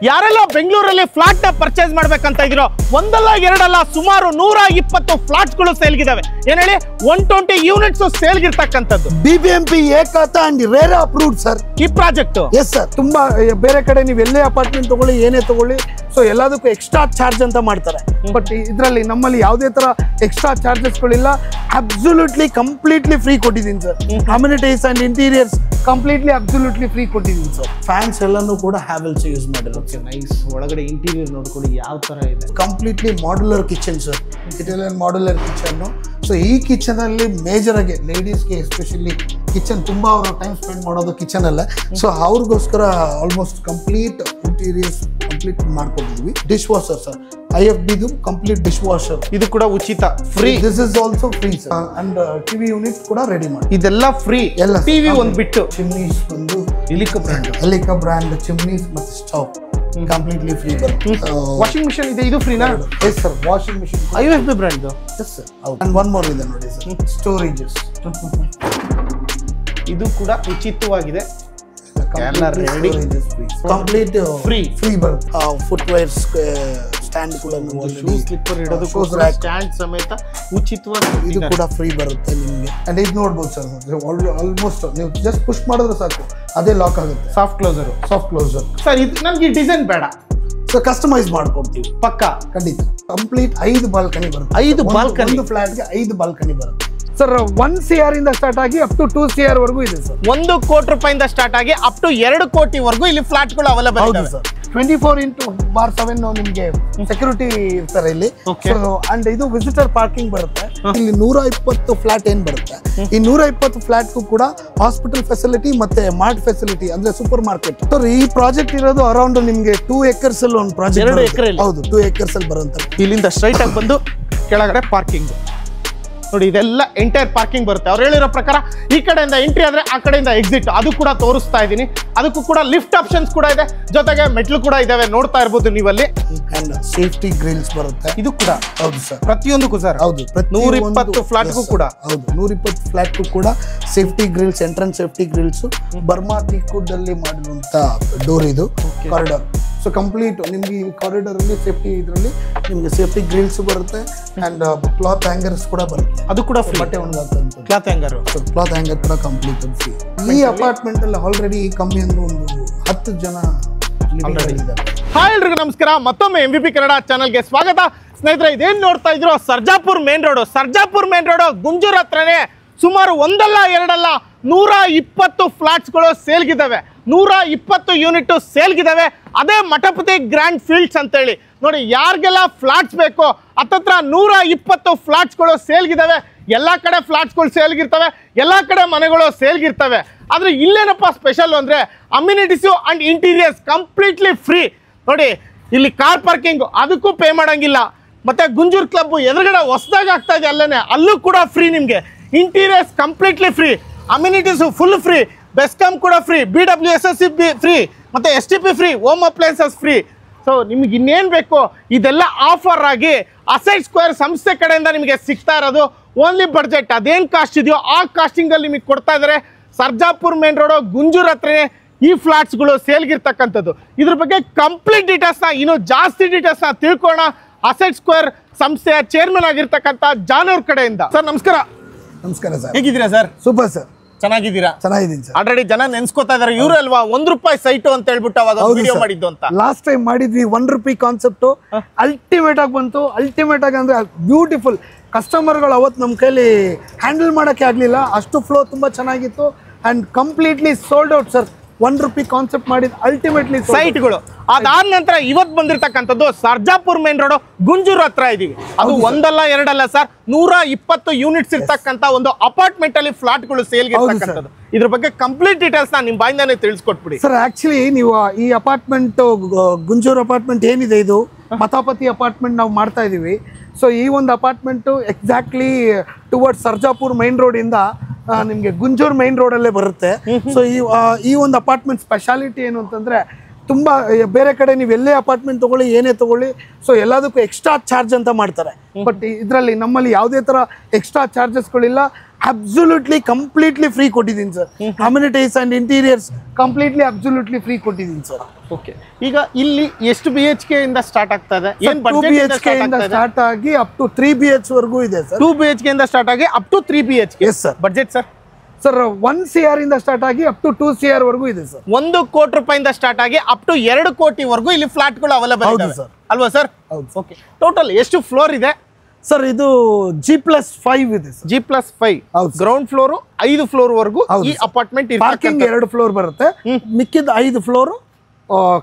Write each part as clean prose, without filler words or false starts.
ಯಾರೆಲ್ಲ ಬೆಂಗಳೂರಲ್ಲಿ ಫ್ಲಾಟ್ ನ ಪರ್ಚೇಸ್ ಮಾಡ್ಬೇಕಂತ ಇದ್ರೋ ಒಂದಲ್ಲ ಎರಡಲ್ಲ ಸುಮಾರು 120 ಫ್ಲಾಟ್ಸ್ಗಳು ಸೇಲ್ಗಿದಾವೆ. ಏನ್ ಹೇಳಿ 120 ಯೂನಿಟ್ಸ್ ಸೇಲ್ಗಿರ್ತಕ್ಕಂಥದ್ದು. ಬಿಬಿಎಂಪಿ ಏಕಾತ ಅಂಡ್ ರೇರಾ ಅಪ್ರೂವ್ಡ್ ಸರ್ ಈ ಪ್ರಾಜೆಕ್ಟ್. Yes sir. ತುಂಬಾ ಬೇರೆ ಕಡೆ ನೀವು ಎಲ್ಲೇ ಅಪಾರ್ಟ್ಮೆಂಟ್ ತಗೊಳ್ಳಿ ಏನೇ ತಗೊಳ್ಳಿ ಸೊ ಎಲ್ಲದಕ್ಕೂ ಎಕ್ಸ್ಟ್ರಾ ಚಾರ್ಜ್ ಅಂತ ಮಾಡ್ತಾರೆ. ಬಟ್ ಇದರಲ್ಲಿ ನಮ್ಮಲ್ಲಿ ಯಾವುದೇ ತರ ಎಕ್ಸ್ಟ್ರಾ ಚಾರ್ಜಸ್ಗಳಿಲ್ಲ. ಅಬ್ಸಲ್ಯೂಟ್ಲಿ ಕಂಪ್ಲೀಟ್ಲಿ ಫ್ರೀ ಕೊಟ್ಟಿದ್ದೀನಿ sir. Amenities and interiors completely absolutely free ಕೊಟ್ಟಿದ್ದೀನಿ ಸರ್. ಫ್ಯಾನ್ಸ್ ಎಲ್ಲಾನು ಕೂಡ ಹ್ಯಾವೆಲ್ಸ್ ಯೂಸ್ ಮಾಡಿರೋದು. ನೈಸ್. ಒಳಗಡೆ ಇಂಟೀರಿಯರ್ ನೋಡ್ಕೊಳ್ಳಿ ಯಾವ ತರ ಇದೆ. Completely modular kitchen sir. Italian modular kitchen. So ಈ ಕಿಚನ್ ಅಲ್ಲಿ ಮೇಜರ್ ಆಗಿ ಲೇಡೀಸ್ಗೆ ಎಸ್ಪೆಷಲಿ ಕಿಚನ್ ತುಂಬಾ ಅವರು ಟೈಮ್ ಸ್ಪೆಂಡ್ ಮಾಡೋದು ಕಿಚನ್ ಅಲ್ಲೇ. ಸೊ ಅವ್ರಿಗೋಸ್ಕರ ಆಲ್ಮೋಸ್ಟ್ ಕಂಪ್ಲೀಟ್ ಇಂಟೀರಿಯರ್ಸ್ ಕಂಪ್ಲೀಟ್ ಮಾಡ್ಕೊಂಡಿದ್ವಿ. ಡಿಶ್ ವಾಷರ್ ಸರ್, IFBದು ಕಂಪ್ಲೀಟ್ ಡಿಶ್ ವಾಷರ್. ಇದು ಕೂಡ ಉಚಿತ, free. This is also free sir. And TV unit ಕೂಡ ರೆಡಿ ಮಾಡಿ. ಇದೆಲ್ಲ ಫ್ರೀ. ಎಲ್ಲ ಟಿವಿ ಒಂದ್ ಬಿಟ್ಟು ಚಿಮ್ನೀಸ್ ಒಂದು ಎಲಿಕಾ ಬ್ರ್ಯಾಂಡ್ ಚಿಮ್ನೀಸ್ ಮತ್ತು ಸ್ಟವ್ ಕಂಪ್ಲೀಟ್ಲಿ ಫ್ರೀ ಬರುತ್ತೆ. ವಾಷಿಂಗ್ ಮಿಷನ್ ಇದೆ, ಇದು ಫ್ರೀನಾ? Yes sir. Washing machine IFB brand. Yes sir. And one more ಇದೆ ನೋಡಿ ಸರ್, ಸ್ಟೋರೇಜಸ್. ಇದು ಕೂಡ ಉಚಿತವಾಗಿದೆ. ಕಂಪ್ಲೀಟ್ ಫ್ರೀ ಬರುತ್ತೆ. ಫುಟ್ವೇರ್ಸ್ ಸ್ಟ್ಯಾಂಡ್ ಕೂಡ ಶೂ ಸ್ಲಿಪ್ಪರ್ ಇಡೋದು ಸ್ಟ್ಯಾಂಡ್ ಸಮೇತ ಉಚಿತವಾಗಿ ಇದು ಕೂಡ ಫ್ರೀ ಬರುತ್ತೆ ನಿಮಗೆ. ಅಂಡ್ ಇದು ನೋಡ್ಬೋದು ಸರ್, ಆಲ್ಮೋಸ್ಟ್ ನೀವು ಜಸ್ಟ್ ಪುಷ್ ಮಾಡಿದ್ರೆ ಸಾಕು ಅದೇ ಲಾಕ್ ಆಗುತ್ತೆ. Soft closer sir. ಇದು ನಮ್ಗೆ ಡಿಸೈನ್ ಬೇಡ ಸೊ ಕಸ್ಟಮೈಸ್ ಮಾಡ್ಕೊಡ್ತೀವಿ ಪಕ್ಕಾ, ಖಂಡಿತ. ಕಂಪ್ಲೀಟ್ 5 ಬಾಲ್ಕನಿ ಬರುತ್ತೆ. 5 ಬಾಲ್ಕನಿ. ಒಂದು ಫ್ಲಾಟ್ಗೆ 5 ಬಾಲ್ಕನಿ ಬರುತ್ತೆ ಸರ್. 1 CR ಇಂದ ಸ್ಟಾರ್ಟ್ ಆಗಿ ಅಪ್ ಟು 2 CR ವರೆಗೂ ಇದೆ ಸರ್. 1 ಕೋಟಿ ರೂಪಾಯಿಂದ ಸ್ಟಾರ್ಟ್ ಆಗಿ ಅಪ್ ಟು 2 ಕೋಟಿವರೆಗೂ ಇಲ್ಲಿ ಫ್ಲಾಟ್ಗಳು ಅವೈಲೇಬಲ್ ಇದೆ ಸರ್. 24/7 ನಿಮಗೆ ಸೆಕ್ಯೂರಿಟಿ ಇರ್ತಾರೆ ಇಲ್ಲಿ. ಅಂಡ್ ಇದು ವಿಸಿಟರ್ ಪಾರ್ಕಿಂಗ್ ಬರುತ್ತೆ. ಇಲ್ಲಿ 120 ಫ್ಲಾಟ್ ಏನ್ ಬರುತ್ತೆ, ಈ 120 ಫ್ಲಾಟ್ಗೂ ಕೂಡ ಹಾಸ್ಪಿಟಲ್ ಫೆಸಿಲಿಟಿ ಮತ್ತೆ ಮಾರ್ಟ್ ಫೆಸಿಲಿಟಿ ಅಂದ್ರೆ ಸೂಪರ್ ಮಾರ್ಕೆಟ್. ಸರ್ ಈ ಪ್ರಾಜೆಕ್ಟ್ ಇರೋದು ಅರೌಂಡ್ ನಿಮ್ಗೆ 2 acres ಅಲ್ಲಿ ಒಂದು ಪ್ರಾಜೆಕ್ಟ್. 2 ಎಕರೆ. ಹೌದು, 2 acres ಅಲ್ಲಿ ಬರುತ್ತೆ. ಇಲ್ಲಿಂದ ಸ್ಟ್ರೈಟ್ ಆಗಿ ಬಂದು ಕೆಳಗಡೆ ಪಾರ್ಕಿಂಗ್ ನೋಡಿ. ಇದೆಲ್ಲ ಎಂಟೈರ್ ಪಾರ್ಕಿಂಗ್ ಬರುತ್ತೆ. ಅವ್ರು ಹೇಳಿರೋ ಪ್ರಕಾರ ಈ ಕಡೆಯಿಂದ ಎಂಟ್ರಿ ಆದ್ರೆ ಆ ಕಡೆಯಿಂದ ಎಕ್ಸಿಟ್. ಅದು ಕೂಡ ತೋರಿಸ್ತಾ ಇದ್ದೀನಿ. ಅದಕ್ಕೂ ಕೂಡ ಲಿಫ್ಟ್ ಆಪ್ಷನ್ಸ್ ಕೂಡ ಇದೆ, ಜೊತೆಗೆ ಮೆಟ್ಲು ಕೂಡ ಇದಾವೆ, ನೋಡ್ತಾ ಇರ್ಬೋದು ನೀವಲ್ಲಿ. ಅಂಡ್ ಸೇಫ್ಟಿ ಗ್ರಿಲ್ಸ್ ಬರುತ್ತೆ. ಇದು ಕೂಡ ಹೌದು ಸರ್, ಪ್ರತಿಯೊಂದಕ್ಕೂ ಸರ್. ಹೌದು, 120 ಫ್ಲಾಟ್ಗೂ ಕೂಡ. ಹೌದು, 120 ಫ್ಲಾಟ್ಗೂ ಕೂಡ safety Grylls, entrance safety Grylls. Burma teakwood ಅಲ್ಲಿ ಮಾಡಿರುವಂತ ಡೋರ್ ಇದು, ಕಾರಿಡಾರ್. ಸೊ ಕಂಪ್ಲೀಟ್ ನಿಮ್ಗೆ ಈ ಕಾರಿಡಾರ್ ಅಲ್ಲಿ ಸೇಫ್ಟಿ ಇದರಲ್ಲಿ ನಿಮ್ಗೆ ಸೇಫ್ಟಿ ಗ್ರಿಲ್ಸ್ ಬರುತ್ತೆ. ಅಂಡ್ ಕ್ಲಾತ್ ಹ್ಯಾಂಗರ್ಸ್ ಕೂಡ ಬರುತ್ತೆ. ಅದು ಕೂಡ ಬಟ್ಟೆ ಒಣಗಾಕ್ತಂತ ಕ್ಲಾತ್ ಹ್ಯಾಂಗರ್. ಕ್ಲಾತ್ ಹ್ಯಾಂಗರ್ ಕೂಡ ಕಂಪ್ಲೀಟ್ ಫ್ರೀ. ಈ ಅಪಾರ್ಟ್ಮೆಂಟ್ ಅಲ್ಲಿ ಆಲ್ರೆಡಿ ಕಮ್ಮಿ ಅಂದ್ರೆ ಒಂದು 10 ಜನ ಇದ್ದಾರೆ. ಹಾಯ್ ಎಲ್ರಿಗೂ ನಮಸ್ಕಾರ. ಮತ್ತೊಮ್ಮೆ MVP ಕನ್ನಡ ಚಾನಲ್ಗೆ ಸ್ವಾಗತ. ಸ್ನೇಹಿತರೆ, ಇದೇನ್ ನೋಡ್ತಾ ಇದ್ರು ಸರ್ಜಾಪುರ್ ಮೇನ್ ರೋಡ್ ಗುಂಜೂರ್ ಹತ್ರನೇ ಸುಮಾರು ಒಂದಲ್ಲ ಎರಡಲ್ಲ 120 ಫ್ಲಾಟ್ಸ್ಗಳು ಸೇಲ್ಗಿದ್ದಾವೆ. 120 ಯೂನಿಟ್ ಸೇಲ್ಗಿದ್ದಾವೆ. ಅದೇ ಮಠಪತಿ ಗ್ರ್ಯಾಂಡ್ ಫೀಲ್ಡ್ಸ್ ಅಂತೇಳಿ ನೋಡಿ. ಯಾರಿಗೆಲ್ಲ ಫ್ಲಾಟ್ಸ್ ಬೇಕೋ ಹತ್ತತ್ರ 120 ಫ್ಲಾಟ್ಸ್ಗಳು ಸೇಲ್ಗಿದ್ದಾವೆ. ಎಲ್ಲ ಕಡೆ ಫ್ಲಾಟ್ಸ್ಗಳು ಸೇಲ್ಗಿರ್ತವೆ, ಎಲ್ಲ ಕಡೆ ಮನೆಗಳು ಸೇಲ್ಗಿರ್ತವೆ. ಆದರೆ ಇಲ್ಲೇನಪ್ಪ ಸ್ಪೆಷಲ್ ಅಂದರೆ ಅಮ್ಯುನಿಟೀಸು ಆ್ಯಂಡ್ ಇಂಟೀರಿಯರ್ಸ್ ಕಂಪ್ಲೀಟ್ಲಿ ಫ್ರೀ. ನೋಡಿ, ಇಲ್ಲಿ ಕಾರ್ ಪಾರ್ಕಿಂಗ್ ಅದಕ್ಕೂ ಪೇ ಮಾಡೋಂಗಿಲ್ಲ. ಮತ್ತು ಗುಂಜೂರ್ ಕ್ಲಬ್ ಎದುರುಗಡೆ ಹೊಸದಾಗಿ ಆಗ್ತಾ ಇದೆ ಅಲ್ಲೇ, ಅಲ್ಲೂ ಕೂಡ ಫ್ರೀ ನಿಮಗೆ. Interiors completely free, ಅಮ್ಯುನಿಟೀಸು full free, BESCOM ಕೂಡ ಫ್ರೀ, BWSSC ಫ್ರೀ, ಮತ್ತು STP free, home appliances free. So ನಿಮ್ಗೆ ಇನ್ನೇನು ಬೇಕು ಇದೆಲ್ಲ ಆಫರ್ ಆಗಿ ಅಸೆಟ್ ಸ್ಕ್ವೇರ್ ಸಂಸ್ಥೆ ಕಡೆಯಿಂದ ನಿಮಗೆ ಸಿಗ್ತಾ ಇರೋದು. ಓನ್ಲಿ ಬಡ್ಜೆಟ್ ಅದೇನು ಕಾಸ್ಟ್ ಇದೆಯೋ ಆ ಕಾಸ್ಟಿಂಗಲ್ಲಿ ನಿಮಗೆ ಕೊಡ್ತಾ ಇದ್ದಾರೆ. ಸರ್ಜಾಪುರ್ ಮೇನ್ ರೋಡು ಗುಂಜೂರ್ ಹತ್ರನೇ ಈ ಫ್ಲಾಟ್ಸ್ಗಳು ಸೇಲ್ಗಿರ್ತಕ್ಕಂಥದ್ದು. ಇದ್ರ ಬಗ್ಗೆ ಕಂಪ್ಲೀಟ್ ಡೀಟೇಲ್ಸ್ನ, ಇನ್ನೂ ಜಾಸ್ತಿ ಡೀಟೇಲ್ಸ್ನ ತಿಳ್ಕೊಳ್ಳೋಣ ಅಸೆಟ್ ಸ್ಕ್ವೇರ್ ಸಂಸ್ಥೆಯ ಚೇರ್ಮನ್ ಆಗಿರ್ತಕ್ಕಂಥ ಜಾನ್ ಅವ್ರ ಕಡೆಯಿಂದ. ಸರ್ ನಮಸ್ಕಾರ. ನಮಸ್ಕಾರ ಸರ್, ಹೇಗಿದ್ದೀರಾ ಸರ್? Super sir. ಚೆನ್ನಾಗಿದ್ದೀರಾ? ಚೆನ್ನಾಗಿದ್ದೀನಿ ಸರ್. ಆಲ್ರೆಡಿ ಜನ ನೆನ್ಸ್ಕೋತಾ ಇದಾರೆ, ಇವ್ರು ಅಲ್ವಾ ₹1 ಸೈಟು ಅಂತ ಹೇಳ್ಬಿಟ್ಟು ಅವಾಗ ವಿಡಿಯೋ ಮಾಡಿದ್ದು ಅಂತ. ಲಾಸ್ಟ್ ಟೈಮ್ ಮಾಡಿದ್ವಿ ₹1 ಕಾನ್ಸೆಪ್ಟು. ಅಲ್ಟಿಮೇಟ್ ಆಗಿ ಬಂತು. ಅಲ್ಟಿಮೇಟ್ ಆಗಿ ಅಂದ್ರೆ ಬ್ಯೂಟಿಫುಲ್. ಕಸ್ಟಮರ್ಗಳು ಅವತ್ತು ನಮ್ಮ ಕೈಲಿ ಹ್ಯಾಂಡಲ್ ಮಾಡೋಕ್ಕೆ ಆಗಲಿಲ್ಲ, ಅಷ್ಟು ಫ್ಲೋ ತುಂಬ ಚೆನ್ನಾಗಿತ್ತು. And completely sold out sir. ₹1 concept ಮಾಡಿದ ಅಲ್ಟಿಮೇಟ್ಲಿ ಸೈಟ್ಗಳು. ಅದಾದ ನಂತರ ಇವತ್ತು ಬಂದಿರತಕ್ಕಂಥದ್ದು ಸರ್ಜಾಪುರ್ ಮೇನ್ ರೋಡ್ ಗುಂಜೂರ್ ಹತ್ರ ಇದೀವಿ. ಅದು ಒಂದಲ್ಲ ಎರಡಲ್ಲ ಸರ್, 120 ಯೂನಿಟ್ಸ್ ಇರ್ತಕ್ಕಂಥ ಒಂದು ಅಪಾರ್ಟ್ಮೆಂಟ್ ಅಲ್ಲಿ ಫ್ಲಾಟ್ಗಳು ಸೇಲ್ಗೆ ಇರ್ತಕ್ಕಂಥದ್ದು. ಇದ್ರ ಬಗ್ಗೆ ಕಂಪ್ಲೀಟ್ ಡೀಟೇಲ್ಸ್ ನಿಮ್ ಬಾಯಿಂದಾನೆ ತಿಳಿಸ್ಕೊಟ್ಬಿಡಿ ಸರ್. ಆಕ್ಚುಲಿ ನೀವು ಈ ಅಪಾರ್ಟ್ಮೆಂಟ್ ಗುಂಜೂರ್ ಅಪಾರ್ಟ್ಮೆಂಟ್ ಏನಿದೆ, ಇದು ಮಠಪತಿ ಅಪಾರ್ಟ್ಮೆಂಟ್ ನಾವು ಮಾಡ್ತಾ ಇದೀವಿ. ಸೊ ಈ ಒಂದು apartment exactly towards Sarjapur main road ಇಂದ ನಿಮಗೆ ಗುಂಜೂರ್ ಮೈನ್ ರೋಡಲ್ಲೇ ಬರುತ್ತೆ. ಸೊ ಈ ಒಂದು ಅಪಾರ್ಟ್ಮೆಂಟ್ ಸ್ಪೆಷಾಲಿಟಿ ಏನು ಅಂತಂದರೆ ತುಂಬ ಬೇರೆ ಕಡೆ ನೀವು ಎಲ್ಲೇ ಅಪಾರ್ಟ್ಮೆಂಟ್ ತಗೊಳ್ಳಿ ಏನೇ ತಗೊಳ್ಳಿ ಸೊ ಎಲ್ಲದಕ್ಕೂ ಎಕ್ಸ್ಟ್ರಾ ಚಾರ್ಜ್ ಅಂತ ಮಾಡ್ತಾರೆ. ಬಟ್ ಇದರಲ್ಲಿ ನಮ್ಮಲ್ಲಿ ಯಾವುದೇ ಥರ ಎಕ್ಸ್ಟ್ರಾ ಚಾರ್ಜಸ್ಗಳಿಲ್ಲ. ಅಬ್ಸಲ್ಯೂಟ್ಲಿ ಕಂಪ್ಲೀಟ್ಲಿ ಫ್ರೀ ಕೊಟ್ಟಿದ್ದೀನಿ sir. Amenities and interiors completely absolutely free ಕೊಟ್ಟಿದ್ದೀನಿ ಸರ್. ಓಕೆ, ಈಗ ಇಲ್ಲಿ ಎಷ್ಟು BHK ಇಂದ ಸ್ಟಾರ್ಟ್ ಆಗ್ತಾ ಇದೆ? ಏನ್ 2 BHK ಇಂದ ಸ್ಟಾರ್ಟ್ ಆಗಿ ಅಪ್ ಟು 3 BH ವರೆಗೂ ಇದೆ ಸರ್. 2 BHK ಇಂದ ಸ್ಟಾರ್ಟ್ ಆಗಿ up to 3 BHK. Yes sir. Budget sir? Sir 1 CR ಇಂದ ಸ್ಟಾರ್ಟ್ ಆಗಿ ಅಪ್ ಟು 2 CR ವರೆಗೂ ಇದೆ ಸರ್. 1 ಕೋಟಿ ರೂಪಾಯಿಂದ ಸ್ಟಾರ್ಟ್ ಆಗಿ ಅಪ್ ಟು 2 ಕೋಟಿವರೆಗೂ ಇಲ್ಲಿ ಫ್ಲಾಟ್ಗಳು ಅವೈಲೇಬಲ್ ಹೌದು ಇದೆ ಸರ್. ಅಲ್ವಾ ಸರ್? ಹೌದು. ಓಕೆ, ಟೋಟಲ್ ಎಷ್ಟು ಫ್ಲೋರ್ ಇದೆ ಸರ್? ಇದು G+5 ಇದೆ ಸರ್. G+5. ಹೌದು. ಗ್ರೌಂಡ್ ಫ್ಲೋರ್ 5 ಫ್ಲೋರ್ ವರೆಗೂ ಈ ಅಪಾರ್ಟ್ಮೆಂಟ್ ಪಾರ್ಕಿಂಗ್ 2 ಫ್ಲೋರ್ ಬರುತ್ತೆ, ಮಿಕ್ಕಿದ 5 ಫ್ಲೋರ್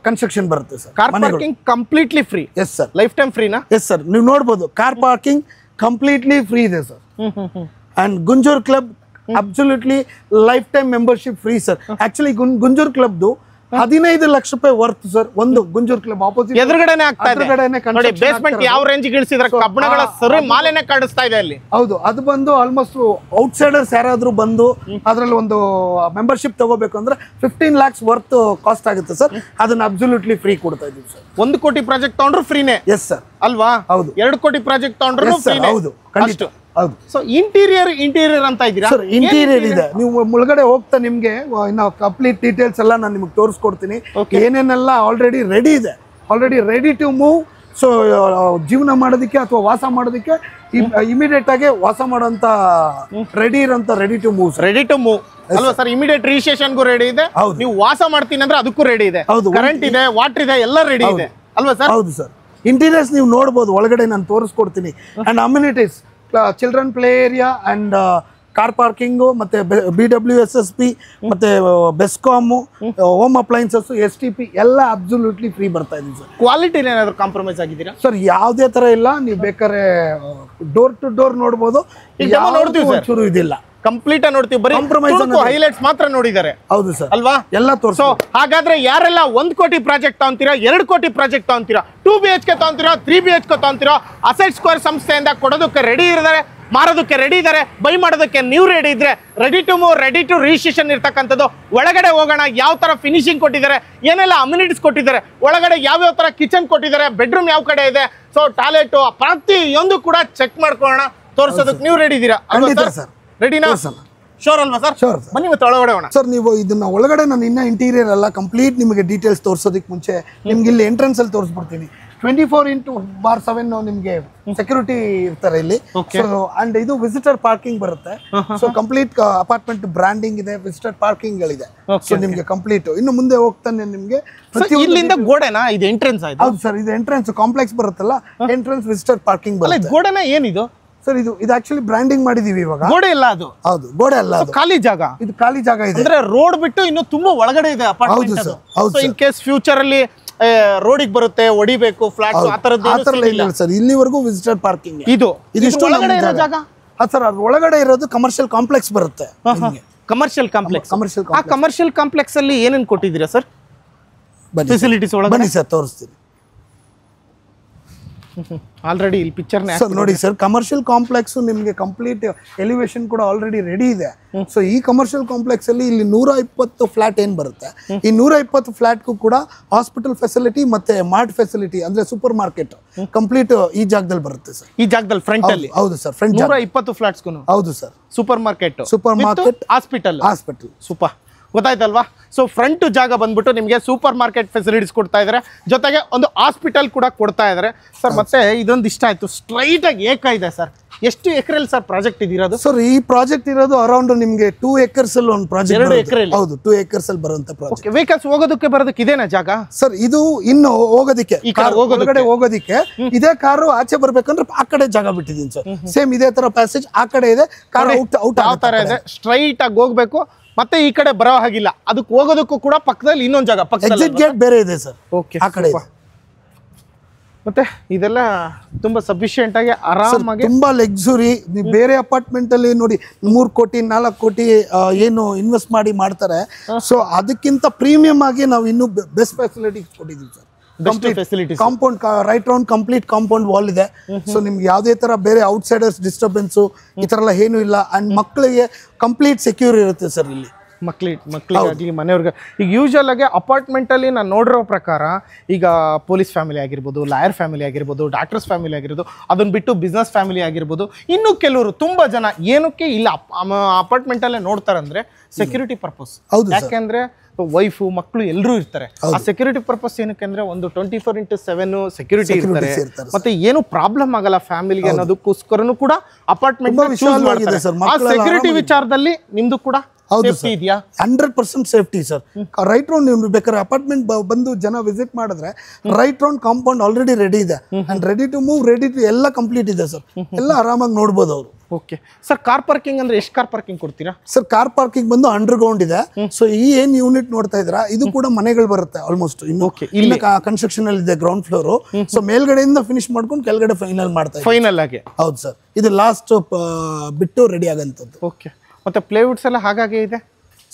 ಕನ್ಸ್ಟ್ರಕ್ಷನ್ ಬರುತ್ತೆ sir. Car parking completely free. Yes sir. Lifetime ಫ್ರೀನಾ? Yes sir. ನೀವು ನೋಡ್ಬೋದು ಕಾರ್ ಪಾರ್ಕಿಂಗ್ ಕಂಪ್ಲೀಟ್ಲಿ ಫ್ರೀ ಇದೆ sir. And Gunjur club absolutely lifetime membership free sir. Actually Gunjur ಕ್ಲಬ್ದು 15 ಲಕ್ಷ ರೂಪಾಯಿ ವರ್ತ್ ಸರ್. ಒಂದು ಗುಂಜೂರ್ ಕ್ಲಬ್ ಆಪೋಸಿಟ್ ಎದುರುಗಡೆನೆ ಆಗ್ತಾ ಇದೆ ನೋಡಿ. ಬೇಸ್ಮೆಂಟ್ ಯಾವ ರೇಂಜ್ ಇಳಿಸಿದ್ರೆ ಕಬ್ಬಣಗಳ ಸರಿ ಮಾಲೆನೆ ಕಾಣಿಸ್ತಾ ಇದೆ ಅಲ್ಲಿ. ಹೌದು, ಅದು ಬಂದು ಆಲ್ಮೋಸ್ಟ್ ಔಟ್ಸೈಡರ್ಸ್ ಯಾರಾದ್ರೂ ಬಂದು ಅದ್ರಲ್ಲಿ ಒಂದು ಮೆಂಬರ್ಶಿಪ್ ತಗೋಬೇಕು ಅಂದ್ರೆ 15 lakhs ವರ್ತ್ ಕಾಸ್ಟ್ ಆಗುತ್ತೆ ಸರ್. ಅದನ್ನ ಅಬ್ಸಲ್ಯೂಟ್ಲಿ ಫ್ರೀ ಕೊಡ್ತಾ ಇದೀವಿ ಸರ್. 1 ಕೋಟಿ ಪ್ರಾಜೆಕ್ಟ್ ತಗೊಂಡ್ರು ಫ್ರೀನೇ. Yes sir. ಅಲ್ವಾ? ಹೌದು. 2 ಕೋಟಿ ಪ್ರಾಜೆಕ್ಟ್ ತಗೊಂಡ್ರು ಫ್ರೀನೇ. ಹೌದು, ಖಂಡಿತ. ಹೌದು. ಸೊ ಇಂಟೀರಿಯರ್ ಅಂತ ಇದ್ದೀರಾ ಸರ್? ಇಂಟೀರಿಯರ್ ಇದೆ. ನೀವು ಒಳಗಡೆ ಹೋಗ್ತಾ ನಿಮ್ಗೆ ಇನ್ನು ಕಂಪ್ಲೀಟ್ ಡೀಟೇಲ್ಸ್ ಎಲ್ಲ ನಾನು ನಿಮ್ಗೆ ತೋರಿಸ್ಕೊಡ್ತೀನಿ. ಏನೇನೆಲ್ಲ ಆಲ್ರೆಡಿ ರೆಡಿ ಇದೆ, already ready to move. So ಜೀವನ ಮಾಡೋದಕ್ಕೆ ಅಥವಾ ವಾಸ ಮಾಡೋದಕ್ಕೆ ಇಮಿಡಿಯೇಟ್ ಆಗಿ ವಾಸ ಮಾಡೋಂತ ರೆಡಿ ಇರೋಂತ ರೆಡಿ ಟು ಮೂವ್ ಅಲ್ವಾ ಸರ್? ಇಮಿಡಿಯೇಟ್ ರಿಜಿಸ್ಟ್ರೇಷನ್ಗೂ ರೆಡಿ ಇದೆ. ನೀವು ವಾಸ ಮಾಡ್ತೀನಿ ಅಂದ್ರೆ ಅದಕ್ಕೂ ರೆಡಿ ಇದೆ. ಕರೆಂಟ್ ಇದೆ, ವಾಟರ್ ಇದೆ, ಎಲ್ಲ ರೆಡಿ ಇದೆ ಅಲ್ವಾ ಸರ್? ಹೌದು ಸರ್. ಇಂಟೀರಿಯರ್ಸ್ ನೀವು ನೋಡ್ಬೋದು, ಒಳಗಡೆ ನಾನು ತೋರಿಸ್ಕೊಡ್ತೀನಿ. And amenities, children play area and car parking, ಮತ್ತೆ BWSSP, ಮತ್ತೆ ಬೆಸ್ಕಾಮು, ಹೋಮ್ ಅಪ್ಲೈನ್ಸಸ್, STP ಎಲ್ಲ ಅಬ್ಸಲ್ಯೂಟ್ಲಿ ಫ್ರೀ ಬರ್ತಾ ಇದೆ ಸರ್. ಕ್ವಾಲಿಟಿ ಏನಾದ್ರು ಕಾಂಪ್ರಮೈಸ್ ಆಗಿದ್ದೀರಾ ಸರ್? ಯಾವುದೇ ತರ ಇಲ್ಲ. ನೀವು ಬೇಕಾದ್ರೆ ಡೋರ್ ಟು ಡೋರ್ ನೋಡ್ಬೋದು. ಚೂರು ಇದಿಲ್ಲ, ಕಂಪ್ಲೀಟ್ ನೋಡ್ತೀವಿ. ಬರೀ ಹೈಲೈಟ್ಸ್ ಮಾತ್ರ ನೋಡಿದ್ದಾರೆ. ಹೌದು ಸರ್. ಅಲ್ವಾ? ಎಲ್ಲ ತೋರಿಸೋ. ಹಾಗಾದ್ರೆ ಯಾರೆಲ್ಲ 1 ಕೋಟಿ ಪ್ರಾಜೆಕ್ಟ್ ತಗೊಂತೀರಾ, 2 ಕೋಟಿ ಪ್ರಾಜೆಕ್ಟ್ ತಗೊಂತೀರಾ, 2 BHK ತಗೊಂತೀರಾ, 3 BHK ತಗೊಂತೀರಾ, ಅಸೆಟ್ ಸ್ಕ್ವೇರ್ ಸಂಸ್ಥೆಯಿಂದ ಕೊಡೋದಕ್ಕೆ ರೆಡಿ ಇದ್ದಾರೆ, ಮಾರೋದಕ್ಕೆ ರೆಡಿ ಇದ್ದಾರೆ, ಬೈ ಮಾಡೋದಕ್ಕೆ ನೀವು ರೆಡಿ ಇದ್ರೆ ready to move, ready to registration ಇರ್ತಕ್ಕಂಥದ್ದು. ಒಳಗಡೆ ಹೋಗೋಣ, ಯಾವ ತರ ಫಿನಿಶಿಂಗ್ ಕೊಟ್ಟಿದ್ದಾರೆ, ಏನೆಲ್ಲ ಅಮ್ಯುನಿಟೀಸ್ ಕೊಟ್ಟಿದ್ದಾರೆ, ಒಳಗಡೆ ಯಾವ್ಯಾವ ತರ ಕಿಚನ್ ಕೊಟ್ಟಿದ್ದಾರೆ, ಬೆಡ್ರೂಮ್ ಯಾವ ಕಡೆ ಇದೆ, ಸೊ ಟಾಯ್ಲೆಟ್ ಪ್ರತಿಯೊಂದು ಕೂಡ ಚೆಕ್ ಮಾಡ್ಕೊಳ್ಳೋಣ. ತೋರಿಸೋದಕ್ಕೆ ನೀವು ರೆಡಿ ಇದ್ದೀರಾ ಸರ್? ರೆಡಿನಾ? ಶೋರ್ ಅಲ್ವಾ ಸರ್? ಶೋರ್. ಬನ್ನಿ ಮತ್ತೆ ಒಳಗಡೆ ಹೋಗೋಣ ಸರ್. ನೀವು ಇದನ್ನ ಒಳಗಡೆ ನಾನು ಇನ್ನ ಇಂಟೀರಿಯರ್ ಎಲ್ಲ ಕಂಪ್ಲೀಟ್ ನಿಮಗೆ ಡೀಟೇಲ್ಸ್ ತೋರಿಸೋದಕ್ಕೆ ಮುಂಚೆ ನಿಮ್ಗೆ ಇಲ್ಲಿ ಎಂಟ್ರೆನ್ಸ್ ಅಲ್ಲಿ ತೋರಿಸ್ಬಿಡ್ತೀನಿ. 24/7 ನಿಮ್ಗೆ ಸೆಕ್ಯೂರಿಟಿ ಇರ್ತಾರೆ ಇಲ್ಲಿ. ಅಂಡ್ ಇದು ವಿಸಿಟರ್ ಪಾರ್ಕಿಂಗ್ ಬರುತ್ತೆ. ಸೊ ಕಂಪ್ಲೀಟ್ ಅಪಾರ್ಟ್ಮೆಂಟ್ ಬ್ರಾಂಡಿಂಗ್ ಇದೆ, ವಿಸಿಟರ್ ಪಾರ್ಕಿಂಗ್ ಗಳಿದೆ. ಸೊ ನಿಮ್ಗೆ ಕಂಪ್ಲೀಟ್ ಇನ್ನು ಮುಂದೆ ಹೋಗ್ತಾನೆ ನಿಮ್ಗೆ ಇಲ್ಲಿಂದ ಗೋಡೆನಾ ಇದು ಎಂಟ್ರೆನ್ಸ್ ಆಯ್ತು? ಹೌದು ಸರ್. ಇದು ಎಂಟ್ರೆನ್ಸ್ ಕಾಂಪ್ಲೆಕ್ಸ್ ಬರುತ್ತಲ್ಲ, ಎಂಟ್ರೆನ್ಸ್ ವಿಸಿಟರ್ ಪಾರ್ಕಿಂಗ್ ಬರುತ್ತೆ. ಗೋಡೆನ ಏನಿದು ಸರ್? ಇದು ಆಕ್ಚುಲಿ ಬ್ರಾಂಡಿಂಗ್ ಮಾಡಿದೀವಿ ಇವಾಗ. ಗೋಡೆ ಇಲ್ಲ ಅದು? ಹೌದು, ಗೋಡೆ ಅಲ್ಲ, ಅದು ಖಾಲಿ ಜಾಗ. ಇದು ಖಾಲಿ ಜಾಗ ಇದೆ ಅಂದ್ರೆ ರೋಡ್ ಬಿಟ್ಟು ಇನ್ನು ತುಂಬಾ ಒಳಗಡೆ ಇದೆ ಅಪಾರ್ಟ್ಮೆಂಟ್. ಹೌದು. ಇನ್ ಕೇಸ್ ಫ್ಯೂಚರ್ ಅಲ್ಲಿ ರೋಡಿಗೆ ಬರುತ್ತೆ, ಹೊಡಿಬೇಕು ಫ್ಲಾಟ್, ಆ ತರದ್ದು ಇಲ್ಲ ಸರ್. ಇಲ್ಲಿವರೆಗೂ ವಿಸಿಟರ್ ಪಾರ್ಕಿಂಗ್. ಇದಿಷ್ಟು ಒಳಗಡೆ ಇರೋ ಜಾಗ ಸರ್. ಅದ್ರ ಒಳಗಡೆ ಇರೋದು ಕಮರ್ಷಿಯಲ್ ಕಾಂಪ್ಲೆಕ್ಸ್ ಬರುತ್ತೆ. ಕಮರ್ಷಿಯಲ್ ಕಾಂಪ್ಲೆಕ್ಸ್ ಅಲ್ಲಿ ಏನೇನು ಕೊಟ್ಟಿದ್ದೀರಾ ಸರ್ ಫೆಸಿಲಿಟೀಸ್ ಒಳಗಡೆ? ಬನ್ನಿ ಸರ್, ತೋರಿಸ್ತೀನಿ. ಆಲ್ರೆಡಿ ಇಲ್ಲಿ ಪಿಕ್ಚರ್ ನೋಡಿ ಸರ್, ಕಮರ್ಷಿಯಲ್ ಕಾಂಪ್ಲೆಕ್ಸ್ ನಿಮಗೆ ಕಂಪ್ಲೀಟ್ ಎಲಿವೇಶನ್ ಕೂಡ ಆಲ್ರೆಡಿ ರೆಡಿ ಇದೆ. ಸೊ ಈ ಕಮರ್ಷಿಯಲ್ ಕಾಂಪ್ಲೆಕ್ಸ್ ಅಲ್ಲಿ ಇಲ್ಲಿ 120 ಫ್ಲಾಟ್ ಏನ್ ಬರುತ್ತೆ, ಈ 120 ಫ್ಲಾಟ್ಗೂ ಕೂಡ ಹಾಸ್ಪಿಟಲ್ ಫೆಸಿಲಿಟಿ ಮತ್ತೆ ಮಾರ್ಟ್ ಫೆಸಿಲಿಟಿ ಅಂದ್ರೆ ಸೂಪರ್ ಮಾರ್ಕೆಟ್ ಕಂಪ್ಲೀಟ್ ಈ ಜಾಗದಲ್ಲಿ ಬರುತ್ತೆ ಸರ್. ಈ ಜಾಗದಲ್ಲಿ ಫ್ರಂಟ್ ಅಲ್ಲಿ? ಹೌದು ಸರ್, ಫ್ರಂಟ್ 120 ಫ್ಲಾಟ್ಸ್. ಹೌದು sir. Supermarket, hospital. Super, ಗೊತ್ತಾಯ್ತಲ್ವಾ? ಸೊ ಫ್ರಂಟ್ ಜಾಗ ಬಂದ್ಬಿಟ್ಟು ನಿಮಗೆ ಸೂಪರ್ ಮಾರ್ಕೆಟ್ ಫೆಸಿಲಿಟೀಸ್ ಕೊಡ್ತಾ ಇದ್ದಾರೆ, ಜೊತೆಗೆ ಒಂದು ಹಾಸ್ಪಿಟಲ್ ಕೂಡ ಕೊಡ್ತಾ ಇದ್ದಾರೆ ಸರ್. ಮತ್ತೆ ಇದೊಂದು ಇಷ್ಟ ಆಯ್ತು, ಸ್ಟ್ರೈಟ್ ಆಗಿ ಇದೆ ಸರ್. ಎಷ್ಟು ಎಕರೆಲ್ಲಿ ಸರ್ ಪ್ರಾಜೆಕ್ಟ್ ಇದಿರೋದು? ಸರ್ ಈ ಪ್ರಾಜೆಕ್ಟ್ ಇರೋದು ಅರೌಂಡ್ ನಿಮಗೆ 2 acres ಅಲ್ಲಿ ಒಂದು ಪ್ರಾಜೆಕ್ಟ್. 2 ಎಕರೆಲ್ಲಿ? ಹೌದು, 2 acres ಅಲ್ಲಿ ಬರುವಂತ ಪ್ರಾಜೆಕ್ಟ್. ವೆಹಿಕಲ್ಸ್ ಹೋಗೋದಕ್ಕೆ ಬರೋದಕ್ಕೆ ಇದೇನಾ ಜಾಗ ಸರ್? ಇದು ಇನ್ನು ಹೋಗೋದಕ್ಕೆ, ಹೊರಗಡೆ ಹೋಗೋದಕ್ಕೆ ಇದೇ ಕಾರು ಆಚೆ ಬರ್ಬೇಕಂದ್ರೆ ಆ ಕಡೆ ಜಾಗ ಬಿಟ್ಟಿದ್ದೀನಿ ಸರ್. ಸೇಮ್ ಇದೇ ತರ ಪ್ಯಾಸೇಜ್ ಆ ಕಡೆ ಇದೆ, ಕಾರ್ ಔಟ್ ಯಾವ ತರ ಇದೆ, ಸ್ಟ್ರೈಟ್ ಆಗಿ ಹೋಗ್ಬೇಕು. ಮತ್ತೆ ಈ ಕಡೆ ಬರೋ ಹಾಗಿಲ್ಲ, ಅದಕ್ಕೆ ಹೋಗೋದಕ್ಕೂ ಕೂಡ ಪಕ್ಕದಲ್ಲಿ ಇನ್ನೊಂದು ಜಾಗ, ಎಕ್ಸಿಟ್ ಗೇಟ್ ಬೇರೆ ಇದೆ ಸರ್. ಓಕೆ, ಆ ಕಡೆ. ಮತ್ತೆ ಇದೆಲ್ಲ ತುಂಬಾ ಸಫಿಶಿಯೆಂಟ್ ಆಗಿ ಆರಾಮಾಗಿ, ತುಂಬಾ ಲಕ್ಸುರಿ. ನೀವು ಬೇರೆ ಅಪಾರ್ಟ್ಮೆಂಟ್ ಅಲ್ಲಿ ನೋಡಿ 3 ಕೋಟಿ 4 ಕೋಟಿ ಏನು ಇನ್ವೆಸ್ಟ್ ಮಾಡಿ ಮಾಡ್ತಾರೆ. ಸೊ ಅದಕ್ಕಿಂತ ಪ್ರೀಮಿಯಂ ಆಗಿ ನಾವು ಇನ್ನೂ ಬೆಸ್ಟ್ ಫೆಸಿಲಿಟಿ ಕೊಟ್ಟಿದ್ದೀವಿ sir. Compound right round complete compound wall ಇದೆ. ಸೊ ನಿಮ್ಗೆ ಯಾವುದೇ ತರ ಬೇರೆ ಔಟ್ಸೈಡರ್ಸ್ ಡಿಸ್ಟರ್ಬೆನ್ಸ್ ಈ ತರ ಎಲ್ಲ ಏನು ಇಲ್ಲ. ಅಂಡ್ ಮಕ್ಕಳಿಗೆ ಕಂಪ್ಲೀಟ್ ಸೆಕ್ಯೂರ್ ಇರುತ್ತೆ ಸರ್ ಇಲ್ಲಿ. ಮಕ್ಕಳಿಗಾಗಿ ಮನೆಯವ್ರಿಗೆ. ಈಗ ಯೂಶುವಲ್ ಆಗಿ ಅಪಾರ್ಟ್ಮೆಂಟಲ್ಲಿ ನಾನು ನೋಡಿರೋ ಪ್ರಕಾರ ಈಗ ಪೊಲೀಸ್ ಫ್ಯಾಮಿಲಿ ಆಗಿರ್ಬೋದು, ಲಾಯರ್ ಫ್ಯಾಮಿಲಿ ಆಗಿರ್ಬೋದು, ಡಾಕ್ಟರ್ಸ್ ಫ್ಯಾಮಿಲಿ ಆಗಿರ್ಬೋದು, ಅದನ್ನ ಬಿಟ್ಟು ಬಿಸ್ನೆಸ್ ಫ್ಯಾಮಿಲಿ ಆಗಿರ್ಬೋದು, ಇನ್ನು ಕೆಲವರು ತುಂಬ ಜನ ಏನಕ್ಕೆ ಇಲ್ಲ ಅಪಾರ್ಟ್ಮೆಂಟಲ್ಲೇ ನೋಡ್ತಾರಂದ್ರೆ ಸೆಕ್ಯೂರಿಟಿ ಪರ್ಪಸ್. ಯಾಕೆಂದ್ರೆ ವೈಫು ಮಕ್ಕಳು ಎಲ್ಲರೂ ಇರ್ತಾರೆ. ಆ ಸೆಕ್ಯೂರಿಟಿ ಪರ್ಪಸ್ ಏನಕ್ಕೆ ಅಂದ್ರೆ ಒಂದು 24/7 ಸೆಕ್ಯೂರಿಟಿ ಇರ್ತಾರೆ, ಮತ್ತೆ ಏನು ಪ್ರಾಬ್ಲಮ್ ಆಗಲ್ಲ ಫ್ಯಾಮಿಲಿಗೆ ಅನ್ನೋದಕ್ಕೋಸ್ಕರನು ಕೂಡ ಅಪಾರ್ಟ್ಮೆಂಟ್ ಚೂಸ್ ಮಾಡ್ತಾರೆ. ಆ ಸೆಕ್ಯೂರಿಟಿ ವಿಚಾರದಲ್ಲಿ ನಿಮ್ದು ಕೂಡ ಸೇಫ್ಟಿ ಇದೆಯಾ? 100% ಸೇಫ್ಟಿ ಸರ್. ರೈಟ್ ರೌಂಡ್ ನೀವು ಬೇಕಾದ್ರೆ ಅಪಾರ್ಟ್ಮೆಂಟ್ ಬಂದು ಜನ ವಿಸಿಟ್ ಮಾಡಿದ್ರೆ right round compound already ready ಇದೆ and ready to move, ready to ಎಲ್ಲ ಕಂಪ್ಲೀಟ್ ಇದೆ ಸರ್. ಎಲ್ಲ ಆರಾಮಾಗಿ ನೋಡ್ಬೋದು ಅವರು. ಓಕೆ ಸರ್, ಕಾರ್ ಪಾರ್ಕಿಂಗ್ ಅಂದ್ರೆ ಎಷ್ಟು ಕಾರ್ ಪಾರ್ಕಿಂಗ್ ಕೊಡ್ತೀರಾ ಸರ್? ಕಾರ್ ಪಾರ್ಕಿಂಗ್ ಬಂದು ಅಂಡರ್ ಗ್ರೌಂಡ್ ಇದೆ. ಸೊ ಈ ಏನ್ ಯೂನಿಟ್ ನೋಡ್ತಾ ಇದ್ರ ಇದು ಕೂಡ ಮನೆಗಳು ಬರುತ್ತೆ ಆಲ್ಮೋಸ್ಟ್. ಇನ್ನು ಕನ್ಸ್ಟ್ರಕ್ಷನ್ ಅಲ್ಲಿ ಇದೆ ಗ್ರೌಂಡ್ ಫ್ಲೋರ್. ಸೊ ಮೇಲ್ಗಡೆಯಿಂದ ಫಿನಿಶ್ ಮಾಡ್ಕೊಂಡು ಕೆಳಗಡೆ ಫೈನಲ್ ಮಾಡ್ತಾ ಫೈನಲ್ ಆಗಿ. ಹೌದು ಸರ್, ಇದು ಲಾಸ್ಟ್ ಬಿಟ್ಟು ರೆಡಿ ಆಗಂತದ್ದು. ಓಕೆ, ಮತ್ತೆ ಪ್ಲೇವುಡ್ಸ್ ಎಲ್ಲ ಹಾಗಾಗಿ ಇದೆ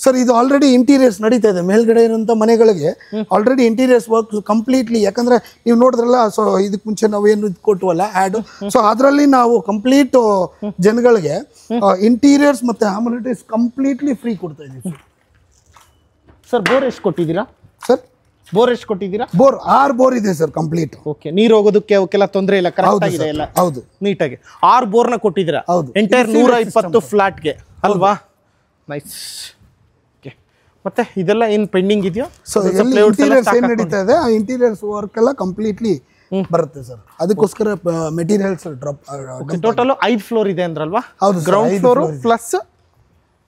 ಸರ್. ಇದು ಆಲ್ರೆಡಿ ಇಂಟೀರಿಯರ್ಸ್ ನಡೀತಾ ಇದೆ ಮೇಲ್ಗಡೆ ಇರುವಂತ ಮನೆಗಳಿಗೆ. ಆಲ್ರೆಡಿ ಇಂಟೀರಿಯರ್ಸ್ ವರ್ಕ್ ಕಂಪ್ಲೀಟ್ಲಿ, ಯಾಕಂದ್ರೆ ನೀವು ನೋಡಿದ್ರಲ್ಲ, ಸೊ ಇದಕ್ಕೆ ಮುಂಚೆ ನಾವು ಏನು ಕೊಟ್ಟವಲ್ಲ ಆ್ಯಡ್, ಸೊ ಅದರಲ್ಲಿ ನಾವು ಕಂಪ್ಲೀಟ್ ಜನಗಳಿಗೆ ಇಂಟೀರಿಯರ್ಸ್ ಮತ್ತೆ ಅಮ್ಯುನಿಟೀಸ್ ಕಂಪ್ಲೀಟ್ಲಿ ಫ್ರೀ ಕೊಡ್ತಾ ಇದೀವಿ ಸರ್. ಬೋರ್ ಎಷ್ಟು ಕೊಟ್ಟಿದ್ದೀರಾ ಸರ್? ಬೋರ್ ಎಷ್ಟು ಕೊಟ್ಟಿದ್ದೀರಾ? ಬೋರ್ 6 ಬೋರ್ ಇದೆ ಸರ್ ಕಂಪ್ಲೀಟ್. ಓಕೆ, ನೀರು ಹೋಗೋದಕ್ಕೆ ಅವಕ್ಕೆಲ್ಲ ತೊಂದರೆ ಇಲ್ಲ, ಕರೆಕ್ಟ್ ಆಗಿದೆ ಎಲ್ಲ? ಹೌದು, ನೀಟಾಗಿ 6 ಬೋರ್ನ ಕೊಟ್ಟಿದ್ದೀರಾ ಹೌದು, ಎಂಟೈರ್ 120 ಫ್ಲಾಟ್ಗೆ ಅಲ್ವಾ? ನೈಸ್. ಓಕೆ, ಮತ್ತೆ ಇದೆಲ್ಲ ಏನು ಪೆಂಡಿಂಗ್ ಇದೆಯೋ? ಸೊ ಇಂಟೀರಿಯರ್ಸ್ ಏನು ನಡೀತಾ ಇದೆ, ಆ ಇಂಟೀರಿಯರ್ಸ್ ವರ್ಕ್ ಎಲ್ಲ ಕಂಪ್ಲೀಟ್ಲಿ ಬರುತ್ತೆ ಸರ್. ಅದಕ್ಕೋಸ್ಕರ ಮೆಟೀರಿಯಲ್ಸ್ ಡ್ರಾಪ್. ಟೋಟಲ್ 5 ಫ್ಲೋರ್ ಇದೆ ಅಂದ್ರಲ್ವಾ? ಹೌದು, ಗ್ರೌಂಡ್ ಫ್ಲೋರ್ ಪ್ಲಸ್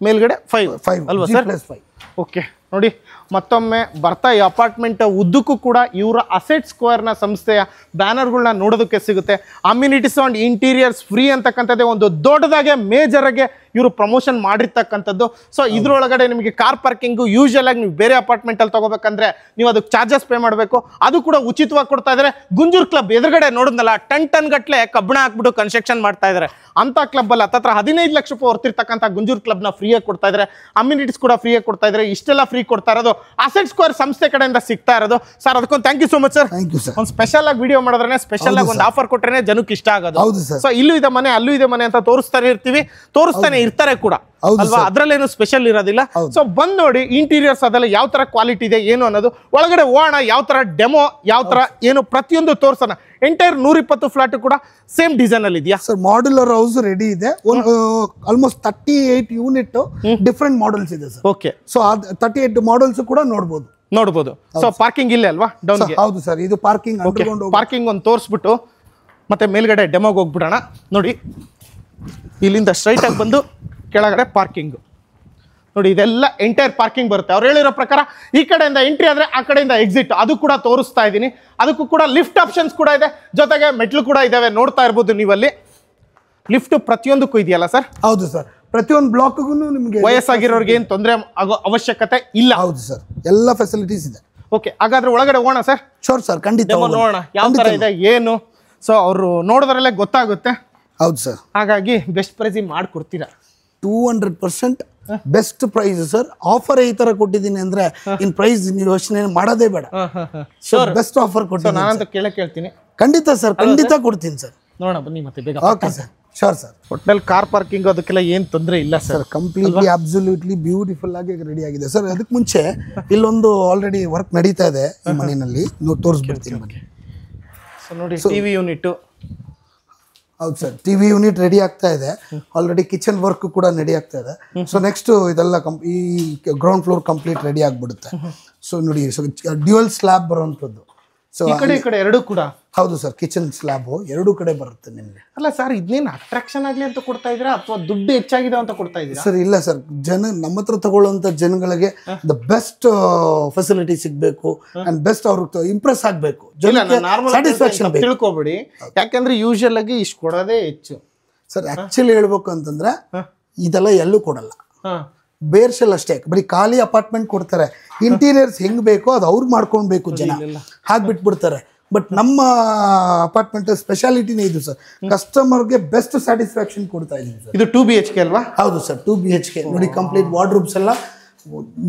ಮೇಲ್ಗಡೆ 5 ಅಲ್ವಾ ಸರ್? ಓಕೆ, ನೋಡಿ ಮತ್ತೊಮ್ಮೆ ಬರ್ತಾ ಈ ಅಪಾರ್ಟ್ಮೆಂಟ್ ಉದ್ದಕ್ಕೂ ಕೂಡ ಇವರ ಅಸೆಟ್ ಸ್ಕ್ವೇರ್ನ ಸಂಸ್ಥೆಯ ಬ್ಯಾನರ್ಗಳನ್ನ ನೋಡೋದಕ್ಕೆ ಸಿಗುತ್ತೆ. ಅಮ್ಯುನಿಟೀಸ್ ಆ್ಯಂಡ್ ಇಂಟೀರಿಯರ್ಸ್ ಫ್ರೀ ಅಂತಕ್ಕಂಥದ್ದೇ ಒಂದು ದೊಡ್ಡದಾಗೆ ಮೇಜರಾಗೆ ಇವರು ಪ್ರಮೋಷನ್ ಮಾಡಿರ್ತಕ್ಕಂಥದ್ದು. ಸೊ ಇದ್ರೊಳಗಡೆ ನಿಮಗೆ ಕಾರ್ ಪಾರ್ಕಿಂಗು ಯೂಶುವಲ್ ಆಗಿ ನೀವು ಬೇರೆ ಅಪಾರ್ಟ್ಮೆಂಟಲ್ಲಿ ತೊಗೋಬೇಕಂದ್ರೆ ನೀವು ಅದಕ್ಕೆ ಚಾರ್ಜಸ್ ಪೇ ಮಾಡಬೇಕು, ಅದು ಕೂಡ ಉಚಿತವಾಗಿ ಕೊಡ್ತಾ ಇದ್ದಾರೆ. ಗುಂಜೂರು ಕ್ಲಬ್ ಎದುರುಗಡೆ ನೋಡಿದ್ನಲ್ಲ, ಟನ್ ಗಟ್ಟಲೆ ಕಬ್ಬಣ ಹಾಕ್ಬಿಟ್ಟು ಕನ್ಸ್ಟ್ರಕ್ಷನ್ ಮಾಡ್ತಾ ಇದ್ದಾರೆ. ಅಂಥ ಕ್ಲಬ್ಬಲ್ಲಿ ಹತ್ತತ್ರ 15 ಲಕ್ಷ ರೂಪಾಯಿ ಹೊರ್ತಿರ್ತಕ್ಕಂಥ ಗುಂಜೂರು ಕ್ಲಬ್ನ ಫ್ರೀಯಾಗಿ ಕೊಡ್ತಾ ಇದ್ದಾರೆ. ಅಮ್ಯುನಿಟೀಸ್ ಕೂಡ ಫ್ರೀಯಾಗಿ ಕೊಡ್ತಾ ಇದ್ದಾರೆ. ಇಷ್ಟೆಲ್ಲ ಫ್ರೀ ಕೊಡ್ತಾ ಇರೋದು ಅಸೆಟ್ ಸ್ಕ್ವೇರ್ ಸಂಸ್ಥೆ ಕಡೆಯಿಂದ ಸಿಗ್ತಾ ಇರೋದು. ಸರ್ ಅದಕ್ಕೊಂದು thank you so much sir. ಒಂದು ಸ್ಪೆಷಲ್ ಆಗಿ ವಿಡಿಯೋ ಮಾಡಿದ್ರೆ ಸ್ಪೆಷಲ್ ಆಗಿ ಒಂದು ಆಫರ್ ಕೊಟ್ಟರೆ ಜನಕ್ಕೆ ಇಷ್ಟ ಆಗೋದು. ಸೊ ಇಲ್ಲೂ ಇದೆ ಮನೆ, ಅಲ್ಲೂ ಇದೆ ಮನೆ ಅಂತ ತೋರಿಸ್ತಾನೆ ಇರ್ತೀವಿ, ತೋರಿಸ್ತಾನೆ ಇರ್ತಾರೆ ಕೂಡ ಅಲ್ವಾ? ಅದ್ರಲ್ಲೇನು ಸ್ಪೆಷಲ್ ಇರೋದಿಲ್ಲ. ಸೊ ಬಂದ್ ನೋಡಿ ಇಂಟೀರಿಯರ್ಸ್ ಅದೆಲ್ಲ ಯಾವ ತರ ಕ್ವಾಲಿಟಿ ಇದೆ ಏನು ಅನ್ನೋದು. ಒಳಗಡೆ ಹೋಗೋಣ, ಯಾವ ತರ ಡೆಮೋ, ಯಾವ ತರ ಏನು ಪ್ರತಿಯೊಂದು ತೋರ್ಸೋಣ. ಎಂಟೈರ್ 120 ಫ್ಲಾಟ್ ಕೂಡ ಸೇಮ್ ಡಿಸೈನ್ ಅಲ್ಲಿ ಇದೆಯಾ ಸರ್? ಮಾಡ್ಯುಲರ್ ಹೌಸ್ ರೆಡಿ ಇದೆ. ಆಲ್ಮೋಸ್ಟ್ 38 ಯೂನಿಟ್ ಡಿಫರೆಂಟ್ ಮಾಡೆಲ್ಸ್ ಇದೆ ಸರ್. ಓಕೆ, ಸೊ 38 ಮಾಡೆಲ್ಸ್ ಕೂಡ ನೋಡಬಹುದು. ಸೊ ಪಾರ್ಕಿಂಗ್ ಇಲ್ಲೇ ಅಲ್ವಾ ಡೌನ್? ಹೌದು ಸರ್, ಇದು ಪಾರ್ಕಿಂಗ್. ಪಾರ್ಕಿಂಗ್ ಒಂದು ತೋರಿಸ್ಬಿಟ್ಟು ಮತ್ತೆ ಮೇಲ್ಗಡೆ ಡೆಮೋಗೆ ಹೋಗ್ಬಿಡೋಣ. ನೋಡಿ, ಇಲ್ಲಿಂದ ಸ್ಟ್ರೈಟ್ ಆಗಿ ಬಂದು ಕೆಳಗಡೆ ಪಾರ್ಕಿಂಗ್ ನೋಡಿ, ಇದೆಲ್ಲ ಎಂಟೈರ್ ಪಾರ್ಕಿಂಗ್ ಬರುತ್ತೆ. ಅವ್ರು ಹೇಳಿರೋ ಪ್ರಕಾರ ಈ ಕಡೆಯಿಂದ ಎಂಟ್ರಿ ಆದರೆ ಆ ಕಡೆಯಿಂದ ಎಕ್ಸಿಟ್, ಅದು ಕೂಡ ತೋರಿಸ್ತಾ ಇದ್ದೀನಿ. ಅದಕ್ಕೂ ಕೂಡ ಲಿಫ್ಟ್ ಆಪ್ಷನ್ಸ್ ಕೂಡ ಇದೆ, ಜೊತೆಗೆ ಮೆಟ್ಲು ಕೂಡ ಇದಾವೆ, ನೋಡ್ತಾ ಇರ್ಬೋದು ನೀವಲ್ಲಿ. ಲಿಫ್ಟ್ ಪ್ರತಿಯೊಂದಕ್ಕೂ ಇದೆಯಲ್ಲ ಸರ್? ಹೌದು ಸರ್, ಪ್ರತಿಯೊಂದು ಬ್ಲಾಕ್ಗೂ ನಿಮಗೆ ವಯಸ್ಸಾಗಿರೋರಿಗೆ ಏನು ತೊಂದರೆ ಆಗೋ ಅವಶ್ಯಕತೆ ಇಲ್ಲ. ಹೌದು ಸರ್, ಎಲ್ಲ ಫೆಸಿಲಿಟೀಸ್ ಇದೆ. ಓಕೆ, ಹಾಗಾದ್ರೆ ಒಳಗಡೆ ಹೋಗೋಣ ಸರ್. ಶೋರ್ ಸರ್, ಖಂಡಿತ ನೋಡೋಣ ಯಾವ ಥರ ಇದೆ ಏನು. ಸೊ ಅವರು ನೋಡೋದ್ರಲ್ಲೇ ಗೊತ್ತಾಗುತ್ತೆ. ಹೌದು ಸರ್, ಹಾಗಾಗಿ ಬೆಸ್ಟ್ ಪ್ರೈಸ್ ಮಾಡ್ಕೊಡ್ತೀರಾ? 200% ಬೆಸ್ಟ್ ಪ್ರೈಸ್ ಸರ್. ಆಫರ್ ಈ ತರ ಕೊಟ್ಟಿದ್ದೀನಿ ಅಂದ್ರೆ ಇನ್ ಪ್ರೈಸ್ ನೀವು ಯೋಚನೆ ಮಾಡೋದೇ ಬೇಡ. ಬೆಸ್ಟ್ ಆಫರ್ ಕೊಟ್ಟಿದ್ದೀನಿ. ನಾನಂತ ಕೇಳ್ತೀನಿ. ಖಂಡಿತ ಸರ್, ಖಂಡಿತ ಕೊಡ್ತೀನಿ ಸರ್. ನೋಡೋಣ ಬನ್ನಿ ಮತ್ತೆ ಬೇಗ. Okay sir, sure sir. Hotel car parking ಅದಕ್ಕೆಲ್ಲ ಏನು ತೊಂದರೆ ಇಲ್ಲ ಸರ್. ಕಂಪ್ಲೀಟ್ಲಿ ಅಬ್ಸಲ್ಯೂಟ್ಲಿ ಬ್ಯೂಟಿಫುಲ್ ಆಗಿ ರೆಡಿ ಆಗಿದೆ ಸರ್. ಅದಕ್ಕೆ ಮುಂಚೆ ಇಲ್ಲೊಂದು ಆಲ್ರೆಡಿ ವರ್ಕ್ ನಡೀತಾ ಇದೆ ಈ ಮನೆಯಲ್ಲಿ, ತೋರಿಸ್ಬಿಡ್ತೀನಿ ಬನ್ನಿ. ಸೊ ನೋಡಿ, ಟಿವಿ ಯೂನಿಟ್. ಹೌದು ಸರ್, ಟಿವಿ ಯೂನಿಟ್ ರೆಡಿ ಆಗ್ತಾ ಇದೆ. ಆಲ್ರೆಡಿ ಕಿಚನ್ ವರ್ಕ್ ಕೂಡ ರೆಡಿ ಆಗ್ತಾ ಇದೆ. ಸೊ ನೆಕ್ಸ್ಟ್ ಇದೆಲ್ಲ ಈ ಗ್ರೌಂಡ್ ಫ್ಲೋರ್ ಕಂಪ್ಲೀಟ್ ರೆಡಿ ಆಗ್ಬಿಡುತ್ತೆ. ಸೊ ನೋಡಿ, ಡ್ಯುಯಲ್ ಸ್ಲ್ಯಾಬ್ ಬರುವಂಥದ್ದು. ಸೊ ಈ ಕಡೆ ಎರಡು ಕೂಡ. ಹೌದು ಸರ್, ಕಿಚನ್ ಸ್ಲ್ಯಾಬ್ ಎರಡೂ ಕಡೆ ಬರುತ್ತೆ ನಿಮಗೆ. ಅಲ್ಲ ಸರ್, ಇದನ್ನೇನು ಅಟ್ರಾಕ್ಷನ್ ಆಗಲಿ ಅಂತ ಕೊಡ್ತಾ ಇದ್ದೀರಾ ಅಥವಾ ದುಡ್ಡು ಹೆಚ್ಚಾಗಿದೆ ಅಂತ ಕೊಡ್ತಾ ಇದ್ದೀರಾ? ಸರ್ ಇಲ್ಲ ಸರ್, ನಮ್ಮ ಹತ್ರ ತಗೊಳ್ಳುವಂಥ ಜನಗಳಿಗೆ ದ ಬೆಸ್ಟ್ ಫೆಸಿಲಿಟಿ ಸಿಗಬೇಕು ಅಂಡ್ ಬೆಸ್ಟ್ ಅವ್ರಿಗೆ ಇಂಪ್ರೆಸ್ ಆಗಬೇಕು, ಸ್ಯಾಟಿಸ್ಫ್ಯಾಕ್ಷನ್ ತಿಳ್ಕೊಬೇಡಿ. ಯಾಕಂದ್ರೆ ಯೂಶುವಲ್ ಆಗಿ ಇಷ್ಟು ಕೊಡೋದೇ ಹೆಚ್ಚು ಸರ್. ಆಕ್ಚುಲಿ ಹೇಳ್ಬೇಕು ಅಂತಂದ್ರೆ ಇದೆಲ್ಲ ಎಲ್ಲೂ ಕೊಡಲ್ಲ. ಬೇರ್ ಶೆಲ್ ಅಷ್ಟೇ, ಬರೀ ಖಾಲಿ ಅಪಾರ್ಟ್ಮೆಂಟ್ ಕೊಡ್ತಾರೆ. ಇಂಟೀರಿಯರ್ಸ್ ಹೆಂಗ್ ಬೇಕೋ ಅದು ಅವ್ರು ಮಾಡ್ಕೊಳ್ಬೇಕು ಜನ, ಹಾಕ್ಬಿಟ್ಬಿಡ್ತಾರೆ. ಬಟ್ ನಮ್ಮ ಅಪಾರ್ಟ್ಮೆಂಟ್ ಸ್ಪೆಷಾಲಿಟಿನೇ ಇದು ಸರ್, ಕಸ್ಟಮರ್ಗೆ ಬೆಸ್ಟ್ ಸ್ಯಾಟಿಸ್ಫ್ಯಾಕ್ಷನ್ ಕೊಡ್ತಾ ಇದೀವಿ ಸರ್. ಇದು 2 BHK ಅಲ್ವಾ? ಹೌದು ಸರ್, 2 BHK. ನೋಡಿ, ಕಂಪ್ಲೀಟ್ ವಾರ್ಡ್ರೂಬ್ಸ್ ಎಲ್ಲ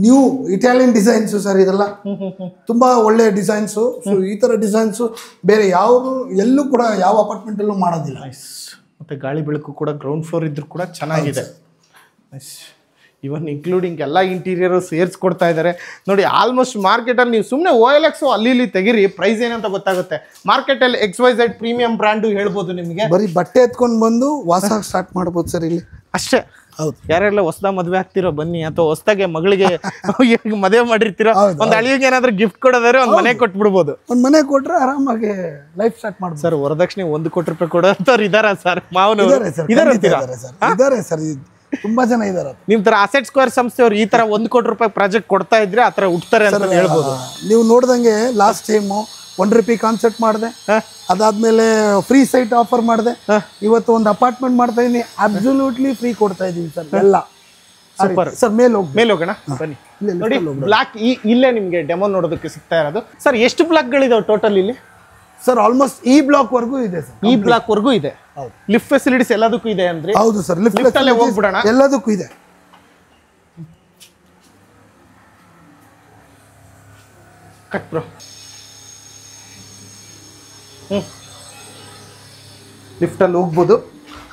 ನ್ಯೂ ಇಟಾಲಿಯನ್ ಡಿಸೈನ್ಸ್ ಸರ್. ಇದೆಲ್ಲ ತುಂಬಾ ಒಳ್ಳೆ ಡಿಸೈನ್ಸು. ಸೊ ಈ ತರ ಡಿಸೈನ್ಸು ಬೇರೆ ಯಾವ ಎಲ್ಲೂ ಕೂಡ ಯಾವ ಅಪಾರ್ಟ್ಮೆಂಟ್ ಅಲ್ಲೂ ಮಾಡೋದಿಲ್ಲ. ಮತ್ತೆ ಗಾಳಿ ಬೆಳಕು ಕೂಡ ಗ್ರೌಂಡ್ ಫ್ಲೋರ್ ಇದ್ರೂ ಕೂಡ ಚೆನ್ನಾಗಿದೆ. ಇವನ್ ಇನ್ಕ್ಲೂಡಿಂಗ್ ಎಲ್ಲ ಇಂಟೀರಿಯರ್ ಸೇರಿಸ್ಕೊಡ್ತಾ ಇದ್ದಾರೆ ನೋಡಿ. ಆಲ್ಮೋಸ್ಟ್ ಮಾರ್ಕೆಟಲ್ಲಿ ನೀವು ಸುಮ್ಮನೆ OLX ಅಲ್ಲಿ ಇಲ್ಲಿ ತೆಗಿರಿ, ಪ್ರೈಸ್ ಏನಂತ ಗೊತ್ತಾಗುತ್ತೆ. ಮಾರ್ಕೆಟಲ್ಲಿ XYZ ಪ್ರೀಮಿಯಂ ಬ್ರ್ಯಾಂಡು ಹೇಳ್ಬೋದು ನಿಮಗೆ. ಬರೀ ಬಟ್ಟೆ ಎತ್ಕೊಂಡು ಬಂದು ವಾಸ ಸ್ಟಾರ್ಟ್ ಮಾಡ್ಬೋದು ಸರ್ ಇಲ್ಲಿ ಅಷ್ಟೇ. ಹೌದು. ಯಾರೆಲ್ಲ ಹೊಸದ ಮದುವೆ ಆಗ್ತಿರೋ ಬನ್ನಿ, ಅಥವಾ ಹೊಸದಾಗೆ ಮಗಳಿಗೆ ಮದುವೆ ಮಾಡಿರ್ತೀರೋ, ಒಂದು ಅಳಿಗೆ ಏನಾದ್ರೂ ಗಿಫ್ಟ್ ಕೊಡೋದಾದ್ರೆ ಒಂದು ಮನೆ ಕೊಟ್ಬಿಡ್ಬೋದು. ಒಂದು ಮನೆ ಕೊಟ್ರೆ ಆರಾಮಾಗಿ ಲೈಫ್ ಸ್ಟಾರ್ಟ್ ಮಾಡ್ಬೋದು. ಸರ್ ವರದಕ್ಷಿಣೆ 1 ಕೋಟಿ ರೂಪಾಯಿ ಕೊಡೋಂಥವ್ರು ಇದಾರ ಸರ್? ಮಾವನವರು ಇದಾರೆ ಸರ್, ತುಂಬಾ ಜನ ಇದಾರೆ. ನಿಮ್ ತರ ಅಸೆಟ್ ಸ್ಕ್ವೇರ್ ಸಂಸ್ಥೆಯವರು ಈ ತರ 1 ಕೋಟಿ ರೂಪಾಯಿ ಪ್ರಾಜೆಕ್ಟ್ ಕೊಡ್ತಾ ಇದ್ರೆ ಆತರ ಹುಡ್ತಾರೆ ಅಂತ ಹೇಳ್ಬೋದು. ನೀವು ನೋಡ್ದಂಗೆ ಲಾಸ್ಟ್ ಟೈಮು ₹1 ಕಾನ್ಸೆಪ್ಟ್ ಮಾಡಿದೆ, ಅದಾದ್ಮೇಲೆ ಫ್ರೀ ಸೈಟ್ ಆಫರ್ ಮಾಡಿದೆ. ಇವತ್ತು ಒಂದು ಅಪಾರ್ಟ್ಮೆಂಟ್ ಮಾಡ್ತಾ ಇದೀನಿ, ಅಬ್ಸಲ್ಯೂಟ್ಲಿ ಫ್ರೀ ಕೊಡ್ತಾ ಇದೀವಿ ಸರ್ ಎಲ್ಲ. Super sir. ಮೇಲೆ ಹೋಗೋಣ ಬನ್ನಿ. ನೋಡಿ ಬ್ಲಾಕ್ ಇಲ್ಲೇ ನಿಮ್ಗೆ ಡೆಮೋ ನೋಡೋದಕ್ಕೆ ಸಿಗ್ತಾ ಇರೋದು. ಸರ್ ಎಷ್ಟು ಬ್ಲಾಕ್ಗಳಿದಾವೆ ಟೋಟಲ್ ಇಲ್ಲಿ? ಸರ್ ಆಲ್ಮೋಸ್ಟ್ ಈ ಬ್ಲಾಕ್ ವರ್ಗೂ ಇದೆ ಸರ್. ಈ ಬ್ಲಾಕ್ ವರ್ಗೂ ಇದೆ. ಲಿಫ್ಟ್ ಫೆಸಿಲಿಟೀಸ್ ಎಲ್ಲದಕ್ಕೂ ಇದೆ ಅಂದ್ರೆ? ಹೌದು ಸರ್, ಲಿಫ್ಟ್ ಅಲ್ಲೇ ಹೋಗ್ಬಿಡೋಣ. ಎಲ್ಲದಕ್ಕೂ ಇದೆ. Cut bro. ಲಿಫ್ಟ್ ಅಲ್ಲಿ ಹೋಗ್ಬೋದು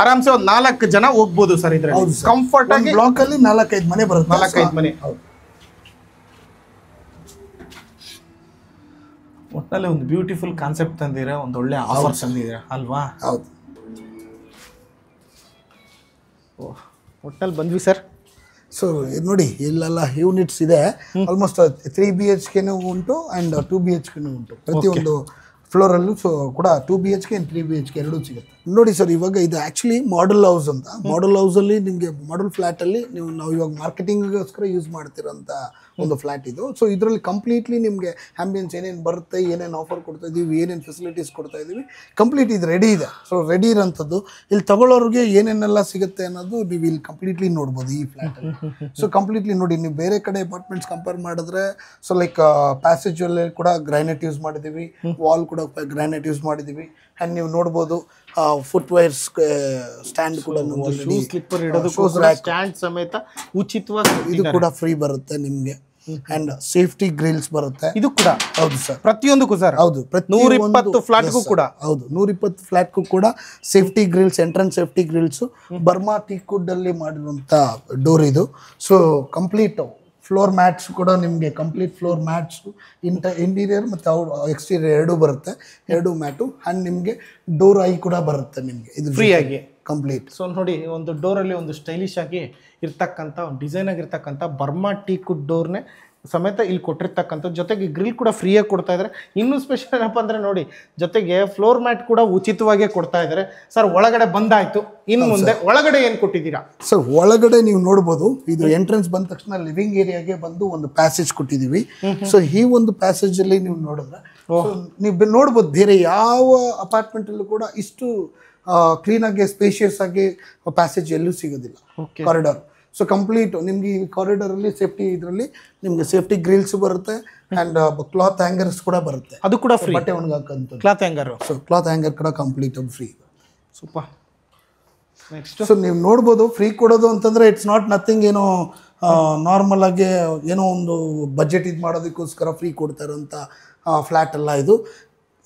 ಆರಾಮ್ಸೆ. ಒಂದು 4 ಜನ ಹೋಗ್ಬೋದು ಸರ್ ಇದ್ರಲ್ಲಿ ಕಂಫರ್ಟ್ ಆಗಿ. ಬ್ಲಾಕ್ ಅಲ್ಲಿ 4-5 ಮನೆ ಬರುತ್ತೆ. 4-5 ಮನೆ. ಒಟ್ಟಲ್ಲಿ ಒಂದು ಬ್ಯೂಟಿಫುಲ್ ಕಾನ್ಸೆಪ್ಟ್ ತಂದಿರ, ಒಂದು ಒಳ್ಳೆ ಆಫರ್ ತಂದಿದ್ದೀರ ಅಲ್ವಾ? ಹೌದು. ಒಟ್ಟಲ್ಲಿ ಬಂದ್ವಿ ಸರ್. ಸೊ ನೋಡಿ ಇಲ್ಲೆಲ್ಲ ಯೂನಿಟ್ಸ್ ಇದೆ. ಆಲ್ಮೋಸ್ಟ್ 3 BHK ಉಂಟು ಆ್ಯಂಡ್ 2 BHK ಉಂಟು ಪ್ರತಿಯೊಂದು ಫ್ಲೋರಲ್ಲೂ. ಸೊ ಕೂಡ 2 BHK ಆ್ಯಂಡ್ 3 BHK ಎರಡೂ ಸಿಗುತ್ತೆ. ನೋಡಿ ಸರ್, ಇವಾಗ ಇದು ಆ್ಯಕ್ಚುಲಿ ಮಾಡೆಲ್ ಹೌಸ್ ಅಂತ. ಮಾಡೆಲ್ ಹೌಸಲ್ಲಿ ನಿಮಗೆ ಮಾಡೆಲ್ ಫ್ಲ್ಯಾಟಲ್ಲಿ ನಾವು ಇವಾಗ ಮಾರ್ಕೆಟಿಂಗ್ಗೋಸ್ಕರ ಯೂಸ್ ಮಾಡ್ತಿರೋಂಥ ಒಂದು ಫ್ಲ್ಯಾಟ್ ಇದು. ಸೊ ಇದರಲ್ಲಿ ಕಂಪ್ಲೀಟ್ಲಿ ನಿಮಗೆ ಆ್ಯಂಬಿಯನ್ಸ್ ಏನೇನು ಬರುತ್ತೆ, ಏನೇನು ಆಫರ್ ಕೊಡ್ತಾ ಇದ್ದೀವಿ, ಏನೇನು ಫೆಸಿಲಿಟೀಸ್ ಕೊಡ್ತಾ ಇದ್ದೀವಿ, ಕಂಪ್ಲೀಟ್ ಇದು ರೆಡಿ ಇದೆ. ಸೊ ರೆಡಿ ಇರೋಂಥದ್ದು ಇಲ್ಲಿ ತಗೊಳ್ಳೋರಿಗೆ ಏನೇನೆಲ್ಲ ಸಿಗುತ್ತೆ ಅನ್ನೋದು ನೀವು ಇಲ್ಲಿ ಕಂಪ್ಲೀಟ್ಲಿ ನೋಡ್ಬೋದು ಈ ಫ್ಲ್ಯಾಟಲ್ಲಿ. ಸೊ ಕಂಪ್ಲೀಟ್ಲಿ ನೋಡಿ, ನೀವು ಬೇರೆ ಕಡೆ ಅಪಾರ್ಟ್ಮೆಂಟ್ಸ್ ಕಂಪೇರ್ ಮಾಡಿದ್ರೆ ಸೊ ಲೈಕ್ ಪ್ಯಾಸೇಜಲ್ಲಿ ಕೂಡ ಗ್ರಾನೈಟ್ ಯೂಸ್ ಮಾಡಿದ್ದೀವಿ, ವಾಲ್ ಕೂಡ ಗ್ರಾನೈಟ್ ಯೂಸ್ ಮಾಡಿದ್ದೀವಿ. ಆ್ಯಂಡ್ ನೀವು ನೋಡ್ಬೋದು ಫುಟ್ವೇರ್ಸ್ ಸ್ಟ್ಯಾಂಡ್ ಕೂಡ, ಸ್ಲಿಪ್ಪರ್ ಇಡೋದು ಸ್ಟ್ಯಾಂಡ್ ಸಮೇತ ಉಚಿತವಾಗಿ ಇದು ಕೂಡ ಫ್ರೀ ಬರುತ್ತೆ ನಿಮಗೆ. ಅಂಡ್ ಸೇಫ್ಟಿ ಗ್ರಿಲ್ಸ್ ಬರುತ್ತೆ ಇದು ಕೂಡ. ಹೌದು ಸರ್, ಪ್ರತಿಯೊಂದಕ್ಕೂ ಸರ್. ಹೌದು, 120 ಫ್ಲಾಟ್ಗೂ ಕೂಡ. ಹೌದು, 120 ಫ್ಲಾಟ್ಗೂ ಕೂಡ safety Grylls, entrance safety Grylls Burma teakwood ಅಲ್ಲಿ ಮಾಡಿರುವಂತ ಡೋರ್ ಇದು. ಸೊ ಕಂಪ್ಲೀಟ್ ಫ್ಲೋರ್ ಮ್ಯಾಟ್ಸ್ ಕೂಡ ನಿಮಗೆ ಕಂಪ್ಲೀಟ್ ಫ್ಲೋರ್ ಮ್ಯಾಟ್ಸ್ ಇಂಟೀರಿಯರ್ ಮತ್ತು ಎಕ್ಸ್ಟೀರಿಯರ್ ಎರಡೂ ಬರುತ್ತೆ, 2 ಮ್ಯಾಟು. ಆ್ಯಂಡ್ ನಿಮಗೆ ಡೋರ್ ಐ ಕೂಡ ಬರುತ್ತೆ ನಿಮಗೆ ಇದು ಫ್ರೀ ಆಗಿ ಕಂಪ್ಲೀಟ್. ಸೊ ನೋಡಿ, ಒಂದು ಡೋರಲ್ಲಿ ಒಂದು ಸ್ಟೈಲಿಶ್ ಆಗಿ ಇರ್ತಕ್ಕಂಥ ಒಂದು ಡಿಸೈನ್ ಆಗಿರ್ತಕ್ಕಂಥ ಬರ್ಮಾ ಟೀಕ್ವುಡ್ ಡೋರ್ನೇ ಸಮೇತ ಇಲ್ಲಿ ಕೊಟ್ಟಿರ್ತಕ್ಕಂಥ, ಜೊತೆಗೆ ಗ್ರಿಲ್ ಕೂಡ ಫ್ರೀಯಾಗಿ ಕೊಡ್ತಾ ಇದ್ದಾರೆ. ಇನ್ನೂ ಸ್ಪೆಷಲ್ ಏನಪ್ಪ ಅಂದರೆ ನೋಡಿ, ಜೊತೆಗೆ ಫ್ಲೋರ್ ಮ್ಯಾಟ್ ಕೂಡ ಉಚಿತವಾಗೇ ಕೊಡ್ತಾ ಇದ್ದಾರೆ. ಸರ್ ಒಳಗಡೆ ಬಂದಾಯ್ತು, ಇನ್ನು ಮುಂದೆ ಒಳಗಡೆ ಏನು ಕೊಟ್ಟಿದ್ದೀರಾ? ಸರ್ ಒಳಗಡೆ ನೀವು ನೋಡ್ಬೋದು, ಇದು ಎಂಟ್ರೆನ್ಸ್ ಬಂದ ತಕ್ಷಣ ಲಿವಿಂಗ್ ಏರಿಯಾಗೆ ಬಂದು ಒಂದು ಪ್ಯಾಸೇಜ್ ಕೊಟ್ಟಿದ್ದೀವಿ. ಸೊ ಈ ಒಂದು ಪ್ಯಾಸೇಜ್ ಅಲ್ಲಿ ನೀವು ನೋಡಿದ್ರೆ ನೀವು ನೋಡ್ಬೋದು, ಬೇರೆ ಯಾವ ಅಪಾರ್ಟ್ಮೆಂಟಲ್ಲೂ ಕೂಡ ಇಷ್ಟು ಕ್ಲೀನಾಗಿ ಸ್ಪೇಷಿಯಸ್ ಆಗಿ ಪ್ಯಾಸೇಜ್ ಎಲ್ಲೂ ಸಿಗೋದಿಲ್ಲ, ಕಾರಿಡಾರ್. ಸೊ ಕಂಪ್ಲೀಟ್ ನಿಮ್ಗೆ ಈ ಕಾರಿಡಾರಲ್ಲಿ ಸೇಫ್ಟಿ, ಇದರಲ್ಲಿ ನಿಮ್ಗೆ ಸೇಫ್ಟಿ ಗ್ರಿಲ್ಸ್ ಬರುತ್ತೆ ಆ್ಯಂಡ್ ಕ್ಲಾತ್ ಹ್ಯಾಂಗರ್ಸ್ ಕೂಡ ಬರುತ್ತೆ. ಅದು ಕೂಡ ಫ್ರೀ, ಬಟ್ಟೆ ಒಣಗಾಕಂತ cloth hanger. So cloth hanger ಕೂಡ complete free. Super. Next so ನೀವು ನೋಡ್ಬೋದು, ಫ್ರೀ ಕೊಡೋದು ಅಂತಂದರೆ ಇಟ್ಸ್ ನಾಟ್ ನಥಿಂಗ್ ಏನೋ ನಾರ್ಮಲ್ ಆಗಿ ಏನೋ ಒಂದು ಬಜೆಟ್ ಇದು ಮಾಡೋದಕ್ಕೋಸ್ಕರ ಫ್ರೀ ಕೊಡ್ತಾ ಇರೋಂಥ ಫ್ಲ್ಯಾಟ್ ಅಲ್ಲ ಇದು.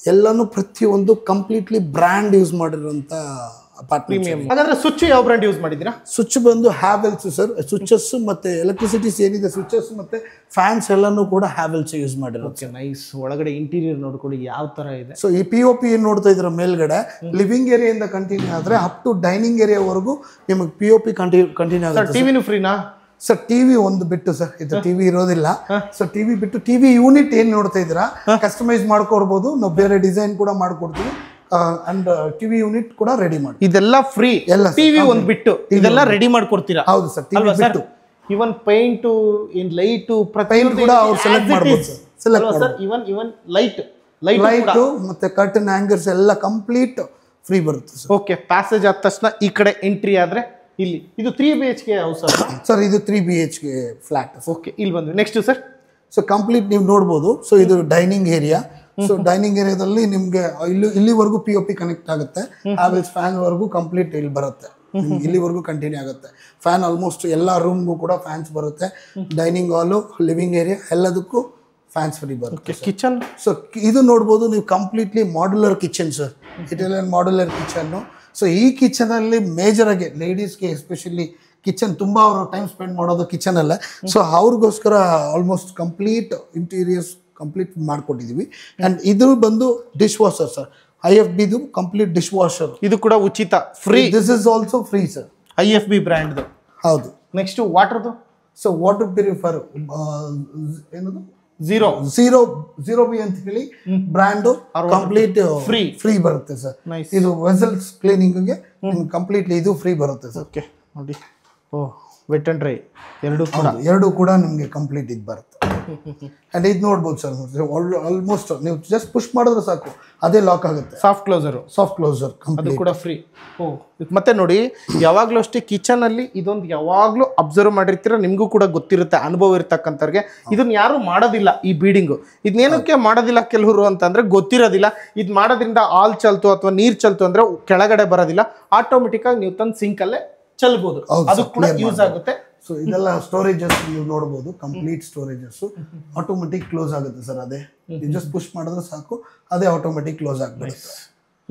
ಎಲ್ಲನೂ ಪ್ರತಿಯೊಂದು ಕಂಪ್ಲೀಟ್ಲಿ ಬ್ರ್ಯಾಂಡ್ ಯೂಸ್ ಮಾಡಿರೋಂಥ ಅಪಾರ್ಟ್ಮೆಂಟ್. ಹಾಗಾದ್ರೆ ಸ್ವಿಚ್ ಯಾವ ಬ್ರ್ಯಾಂಡ್ ಯೂಸ್ ಮಾಡಿದ್ದೀರಾ? ಸ್ವಿಚ್ ಬಂದು ಹ್ಯಾವೆಲ್ಸ್ ಸರ್. ಸ್ವಿಚಸ್ ಮತ್ತೆ ಎಲೆಕ್ಟ್ರಿಸಿಟೀಸ್ ಏನಿದೆ, ಸ್ವಿಚಸ್ ಮತ್ತೆ ಫ್ಯಾನ್ಸ್ ಎಲ್ಲನೂ ಕೂಡ ಹ್ಯಾವೆಲ್ಸ್ ಯೂಸ್ ಮಾಡಿರೋದು. ನೈಸ್. ಒಳಗಡೆ ಇಂಟೀರಿಯರ್ ನೋಡ್ಕೊಳ್ಳಿ ಯಾವ ತರ ಇದೆ. ಸೊ ಈ POP ಏನು ನೋಡ್ತಾ ಇದ್ರ ಮೇಲ್ಗಡೆ ಲಿವಿಂಗ್ ಏರಿಯಾದಿಂದ ಕಂಟಿನ್ಯೂ ಆದ್ರೆ ಅಪ್ ಟು ಡೈನಿಂಗ್ ಏರಿಯಾವರೆಗೂ ನಿಮಗೆ POP ಕಂಟಿನ್ಯೂ ಆಗುತ್ತೆ. ಟಿವಿನೂ ಫ್ರೀನಾ ಸರ್? ಟಿವಿ ಒಂದು ಬಿಟ್ಟು ಸರ್, ಇದು ಟಿವಿ ಇರೋದಿಲ್ಲ. ಸೊ ಟಿವಿ ಬಿಟ್ಟು ಟಿವಿ ಯೂನಿಟ್ ಏನ್ ನೋಡ್ತಾ ಇದ್ದೀರಾ ಕಸ್ಟಮೈಸ್ ಮಾಡ್ಕೊಡ್ಬೋದು, ನಾವು ಬೇರೆ ಡಿಸೈನ್ ಕೂಡ ಮಾಡ್ಕೊಡ್ತೀವಿ. ಅಂಡ್ ಟಿವಿ ಯೂನಿಟ್ ಕೂಡ ರೆಡಿ ಮಾಡಿ. ಇದೆಲ್ಲ ಫ್ರೀ, ಎಲ್ಲ ಟಿವಿ ಒಂದು ಬಿಟ್ಟು ಇದೆಲ್ಲ ರೆಡಿ ಮಾಡ್ಕೊಡ್ತೀರಾ? ಹೌದು ಸರ್, ಟಿವಿ ಬಿಟ್ಟು ಇವನ್ ಪೇಂಟ್, ಇನ್ ಲೈಟ್, ಪೇಂಟ್ ಕೂಡ ಅವ್ರು ಸೆಲೆಕ್ಟ್ ಮಾಡ್ಬೋದು ಸರ್. ಸೆಲೆಕ್ಟ್ ಸರ್ ಇವನ್ ಲೈಟ್ ಮತ್ತೆ ಕರ್ಟನ್ ಹ್ಯಾಂಗರ್ಸ್ ಎಲ್ಲ ಕಂಪ್ಲೀಟ್ ಫ್ರೀ ಬರುತ್ತೆ ಸರ್. ಓಕೆ. ಪ್ಯಾಸೇಜ್ ಆದ ತಕ್ಷಣ ಈ ಕಡೆ ಎಂಟ್ರಿ ಆದ್ರೆ ಇಲ್ಲಿ ಇದು 3 BHK ಹೌಸ್ ಸರ್. ಇದು 3 BHK ಫ್ಲಾಟ್. ಓಕೆ, ಇಲ್ಲಿ ಬಂದ್ವಿ. ನೆಕ್ಸ್ಟ್ ಸರ್, ಸೊ ಕಂಪ್ಲೀಟ್ ನೀವು ನೋಡ್ಬೋದು. ಸೊ ಇದು ಡೈನಿಂಗ್ ಏರಿಯಾ. ಸೊ ಡೈನಿಂಗ್ ಏರಿಯಾದಲ್ಲಿ ನಿಮ್ಗೆ ಇಲ್ಲಿವರೆಗೂ POP ಕನೆಕ್ಟ್ ಆಗುತ್ತೆ. ಹ್ಯಾವೆಲ್ಸ್ ಫ್ಯಾನ್ ವರೆಗೂ ಕಂಪ್ಲೀಟ್ ಇಲ್ಲಿ ಬರುತ್ತೆ, ಇಲ್ಲಿವರೆಗೂ ಕಂಟಿನ್ಯೂ ಆಗುತ್ತೆ. ಫ್ಯಾನ್ ಆಲ್ಮೋಸ್ಟ್ ಎಲ್ಲ ರೂಮ್ಗೂ ಕೂಡ ಫ್ಯಾನ್ಸ್ ಬರುತ್ತೆ. ಡೈನಿಂಗ್ ಹಾಲು, ಲಿವಿಂಗ್ ಏರಿಯಾ ಎಲ್ಲದಕ್ಕೂ ಫ್ಯಾನ್ಸ್ ಫ್ರೀ ಬರುತ್ತೆ. ಕಿಚನ್, ಸೊ ಇದು ನೋಡ್ಬೋದು ನೀವು, completely modular kitchen sir, Italian modular kitchen. So ಈ ಕಿಚನಲ್ಲಿ ಮೇಜರಾಗಿ ಲೇಡೀಸ್ಗೆ ಎಸ್ಪೆಷಲಿ ಕಿಚನ್ ತುಂಬ ಅವರು ಟೈಮ್ ಸ್ಪೆಂಡ್ ಮಾಡೋದು ಕಿಚನಲ್ಲೇ. ಸೊ ಅವ್ರಿಗೋಸ್ಕರ ಆಲ್ಮೋಸ್ಟ್ ಕಂಪ್ಲೀಟ್ ಇಂಟೀರಿಯರ್ಸ್ ಕಂಪ್ಲೀಟ್ ಮಾಡ್ಕೊಟ್ಟಿದ್ದೀವಿ. ಆ್ಯಂಡ್ ಇದು ಬಂದು ಡಿಶ್ ವಾಷರ್ ಸರ್, IFBದು ಕಂಪ್ಲೀಟ್ ಡಿಶ್ ವಾಷರ್. ಇದು ಕೂಡ ಉಚಿತ, free. This is also free sir, IFB ಬ್ರ್ಯಾಂಡ್ದು. ಹೌದು. ನೆಕ್ಸ್ಟ್ ವಾಟರ್ದು. ಸೊ ವಾಟರ್ ಪ್ಯೂರಿಫೈರ್ ಏನದು ಝೀರೋ ಬಿ ಅಂತ ಹೇಳಿ ಬ್ರ್ಯಾಂಡು ಕಂಪ್ಲೀಟ್ ಫ್ರೀ ಬರುತ್ತೆ ಸರ್. ಇದು ವೆಸಲ್ಸ್ ಕ್ಲೀನಿಂಗ್ಗೆ ಕಂಪ್ಲೀಟ್ಲಿ ಇದು ಫ್ರೀ ಬರುತ್ತೆ ಸರ್. ಓಕೆ ನೋಡಿ, ವೆಟ್ ಅಂಡ್ ಡ್ರೈ ಎರಡು ಕೂಡ ನಿಮಗೆ ಕಂಪ್ಲೀಟ್ ಇದು ಬರುತ್ತೆ. ಅಂಡ್ ಇದು ನೋಡ್ಬೋದು ಸರ್, ಆಲ್ಮೋಸ್ಟ್ ನೀವು ಜಸ್ಟ್ ಪುಷ್ ಮಾಡಿದ್ರೆ ಸಾಕು ಅದೇ ಲಾಕ್ ಆಗುತ್ತೆ. ಸಾಫ್ಟ್ ಕ್ಲೋಸರ್ ಅದು ಕೂಡ ಫ್ರೀ. ಮತ್ತೆ ನೋಡಿ, ಯಾವಾಗಲೂ ಅಷ್ಟೇ ಕಿಚನಲ್ಲಿ ಇದೊಂದು ಯಾವಾಗಲೂ ಅಬ್ಸರ್ವ್ ಮಾಡಿರ್ತೀರ, ನಿಮಗೂ ಕೂಡ ಗೊತ್ತಿರುತ್ತೆ, ಅನುಭವ ಇರ್ತಕ್ಕಂಥವ್ರಿಗೆ. ಇದನ್ನ ಯಾರು ಮಾಡೋದಿಲ್ಲ, ಈ ಬೀಡಿಂಗು ಇದನ್ನೇನಕ್ಕೆ ಮಾಡೋದಿಲ್ಲ ಕೆಲವರು ಅಂತಂದ್ರೆ ಗೊತ್ತಿರೋದಿಲ್ಲ. ಇದು ಮಾಡೋದ್ರಿಂದ ಹಾಲ್ ಚಲ್ತು ಅಥವಾ ನೀರು ಚಲ್ತು ಅಂದ್ರೆ ಕೆಳಗಡೆ ಬರೋದಿಲ್ಲ, ಆಟೋಮೆಟಿಕ್ ಆಗಿ ನೀವು ತಂದು ಸಿಂಕಲ್ಲೇ ಚಲ್ಬೋದು, ಅದು ಕೂಡ ಯೂಸ್ ಆಗುತ್ತೆ. ಸೊ ಇದೆಲ್ಲ ಸ್ಟೋರೇಜಸ್ ನೀವು ನೋಡ್ಬೋದು, ಕಂಪ್ಲೀಟ್ ಸ್ಟೋರೇಜಸ್ ಆಟೋಮೆಟಿಕ್ ಕ್ಲೋಸ್ ಆಗುತ್ತೆ ಸರ್. ಅದೇ ನೀವು ಜಸ್ಟ್ ಪುಷ್ ಮಾಡಿದ್ರೆ ಸಾಕು ಅದೇ ಆಟೋಮೆಟಿಕ್ ಕ್ಲೋಸ್ ಆಗ್ಬಿಡುತ್ತೆ.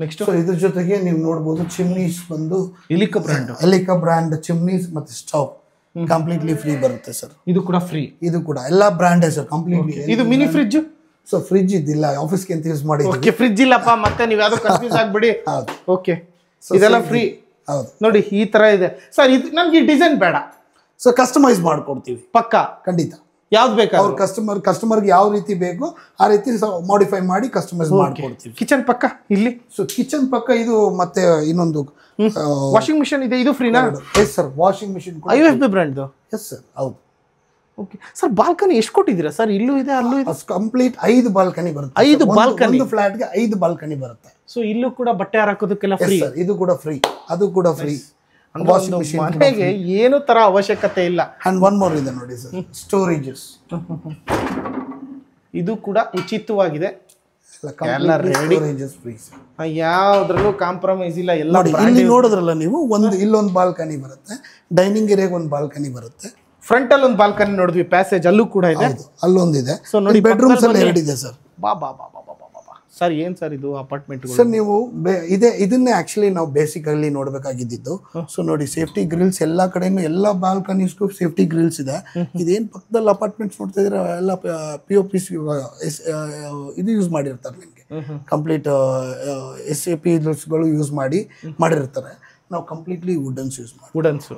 ನೆಕ್ಸ್ಟ್ ಇದ್ರ ಜೊತೆಗೆ ನೀವು ನೋಡ್ಬೋದು ಚಿಮ್ನೀಸ್ ಬಂದು ಎಲಿಕಾ ಬ್ರ್ಯಾಂಡ್ ಚಿಮ್ನೀಸ್ ಮತ್ತೆ ಸ್ಟವ್ ಕಂಪ್ಲೀಟ್ಲಿ ಫ್ರೀ ಬರುತ್ತೆ ಸರ್. ಇದು ಕೂಡ ಫ್ರೀ, ಇದು ಕೂಡ ಎಲ್ಲ ಬ್ರ್ಯಾಂಡೇ ಸರ್ ಕಂಪ್ಲೀಟ್ಲಿ. ಇದು ಮಿನಿ ಫ್ರಿಡ್ಜ್. ಸೊ ಫ್ರಿಡ್ಜ್ ಇದಿಲ್ಲ, ಆಫೀಸ್ಗೆ ಅಂತ ಯೂಸ್ ಮಾಡಿದ್ವಿ. ಫ್ರಿಡ್ಜ್ ಇಲ್ಲಪ್ಪ, ಮತ್ತೆ ನೀವು ಯಾವ್ದು ಕನ್ಫ್ಯೂಸ್ ಆಗ್ಬಿಡಿ. ಓಕೆ, ಇದೆಲ್ಲ ಫ್ರೀ. ಹೌದು ನೋಡಿ, ಈ ತರ ಇದೆ ಸರ್. ಇದು ನಮ್ಗೆ ಈ ಡಿಸೈನ್ ಬೇಡ, ಸೊ ಕಸ್ಟಮೈಸ್ ಮಾಡ್ಕೊಡ್ತೀವಿ ಪಕ್ಕ, ಖಂಡಿತ. ಯಾವ್ದು ಬೇಕಾ ಅವ್ರ ಕಸ್ಟಮರ್ಗೆ ಯಾವ ರೀತಿ ಬೇಕು ಆ ರೀತಿ ಮಾಡಿಫೈ ಮಾಡಿ ಕಸ್ಟಮೈಸ್ ಮಾಡ್ಕೊಡ್ತೀವಿ. ಕಿಚನ್ ಪಕ್ಕ ಇಲ್ಲಿ. ಸೊ ಕಿಚನ್ ಪಕ್ಕ ಇದು ಮತ್ತೆ ಇನ್ನೊಂದು ವಾಷಿಂಗ್ ಮಿಷನ್ ಇದೆ, ಇದು ಫ್ರೀನಾ? Yes sir, washing machine IFB brand. Yes sir, ಹೌದು. ಓಕೆ ಸರ್, ಬಾಲ್ಕನಿ ಎಷ್ಟು ಕೊಟ್ಟಿದ್ದೀರಾ ಸರ್? ಇಲ್ಲೂ ಇದೆ, ಅಲ್ಲೂ ಇದೆ. ಕಂಪ್ಲೀಟ್ 5 ಬಾಲ್ಕನಿ ಬರುತ್ತೆ. 5 ಬಾಲ್ಕನಿ, ಒಂದು ಫ್ಲಾಟ್ಗೆ 5 ಬಾಲ್ಕನಿ ಬರುತ್ತೆ. ಸೊ ಇಲ್ಲೂ ಕೂಡ ಬಟ್ಟೆ ಹಾಕೋದಕ್ಕೆಲ್ಲ ಫ್ರೀ. ಇದು ಕೂಡ ಫ್ರೀ, ಅದು ಕೂಡ ಫ್ರೀ. ವಾಷಿಂಗ್ ಮಿಷಿನ್ ಮನೆಗೆ ಏನು ತರ ಅವಶ್ಯಕತೆ ಇಲ್ಲ. ಅಂಡ್ ಒನ್ ಮೋರ್ ಇದೆ ನೋಡಿ ಸರ್, ಸ್ಟೋರೇಜಸ್. ಇದು ಕೂಡ ಉಚಿತವಾಗಿದೆ, ಸ್ಟೋರೇಜಸ್ ಫ್ರೀ ಸರ್. ಯಾವ್ದ್ರಲ್ಲೂ ಕಾಂಪ್ರಮೈಸ್ ಇಲ್ಲ. ಎಲ್ಲ ಇಲ್ಲಿ ನೋಡಿದ್ರಲ್ಲ ನೀವು, ಇಲ್ಲೊಂದು ಬಾಲ್ಕನಿ ಬರುತ್ತೆ, ಡೈನಿಂಗ್ ಏರಿಯಾಗೆ ಒಂದು ಬಾಲ್ಕನಿ ಬರುತ್ತೆ, ಫ್ರಂಟ್ ಅಲ್ಲಿ ಒಂದು ಬಾಲ್ಕನಿ ನೋಡಿದ್ವಿ, ಪ್ಯಾಸೇಜ್ ಅಲ್ಲೂ ಕೂಡ ಇದೆ, ಅಲ್ಲೊಂದಿದೆ. ಸೊ ನೋಡಿ, ಬೆಡ್ರೂಮ್ಸ್ ಅಲ್ಲಿ 2 ಇದೆ ಸರ್. ಬಾ ಬಾ ಬಾ ಬಾ ಬಾ ಬಾ ಸರ್, ಏನ್ ಸರ್ ಇದು ಅಪಾರ್ಟ್ಮೆಂಟ್ ಸರ್? ನೀವು ಇದನ್ನೇ ಆಕ್ಚುಲಿ ನಾವು ಬೇಸಿಕಲಿ ನೋಡ್ಬೇಕಾಗಿದ್ದು. ಸೊ ನೋಡಿ, ಸೇಫ್ಟಿ ಗ್ರಿಲ್ಸ್ ಎಲ್ಲಾ ಕಡೆನೂ, ಎಲ್ಲ ಬಾಲ್ಕನೀಸ್ಗೂ ಸೇಫ್ಟಿ ಗ್ರಿಲ್ಸ್ ಇದೆ. ಇದೇನ್ ಪಕ್ಕದಲ್ಲಿ ಅಪಾರ್ಟ್ಮೆಂಟ್ಸ್ ನೋಡ್ತಾ ಇದ್ರೆ ಎಲ್ಲ POP ಇದು ಯೂಸ್ ಮಾಡಿರ್ತಾರೆ ನಿಮಗೆ, ಕಂಪ್ಲೀಟ್ SAPಗಳು ಯೂಸ್ ಮಾಡಿರ್ತಾರೆ. ನಾವು ಕಂಪ್ಲೀಟ್ಲಿ ವುಡನ್ಸ್ ಯೂಸ್ ಮಾಡಿ. ವುಡನ್ಸ್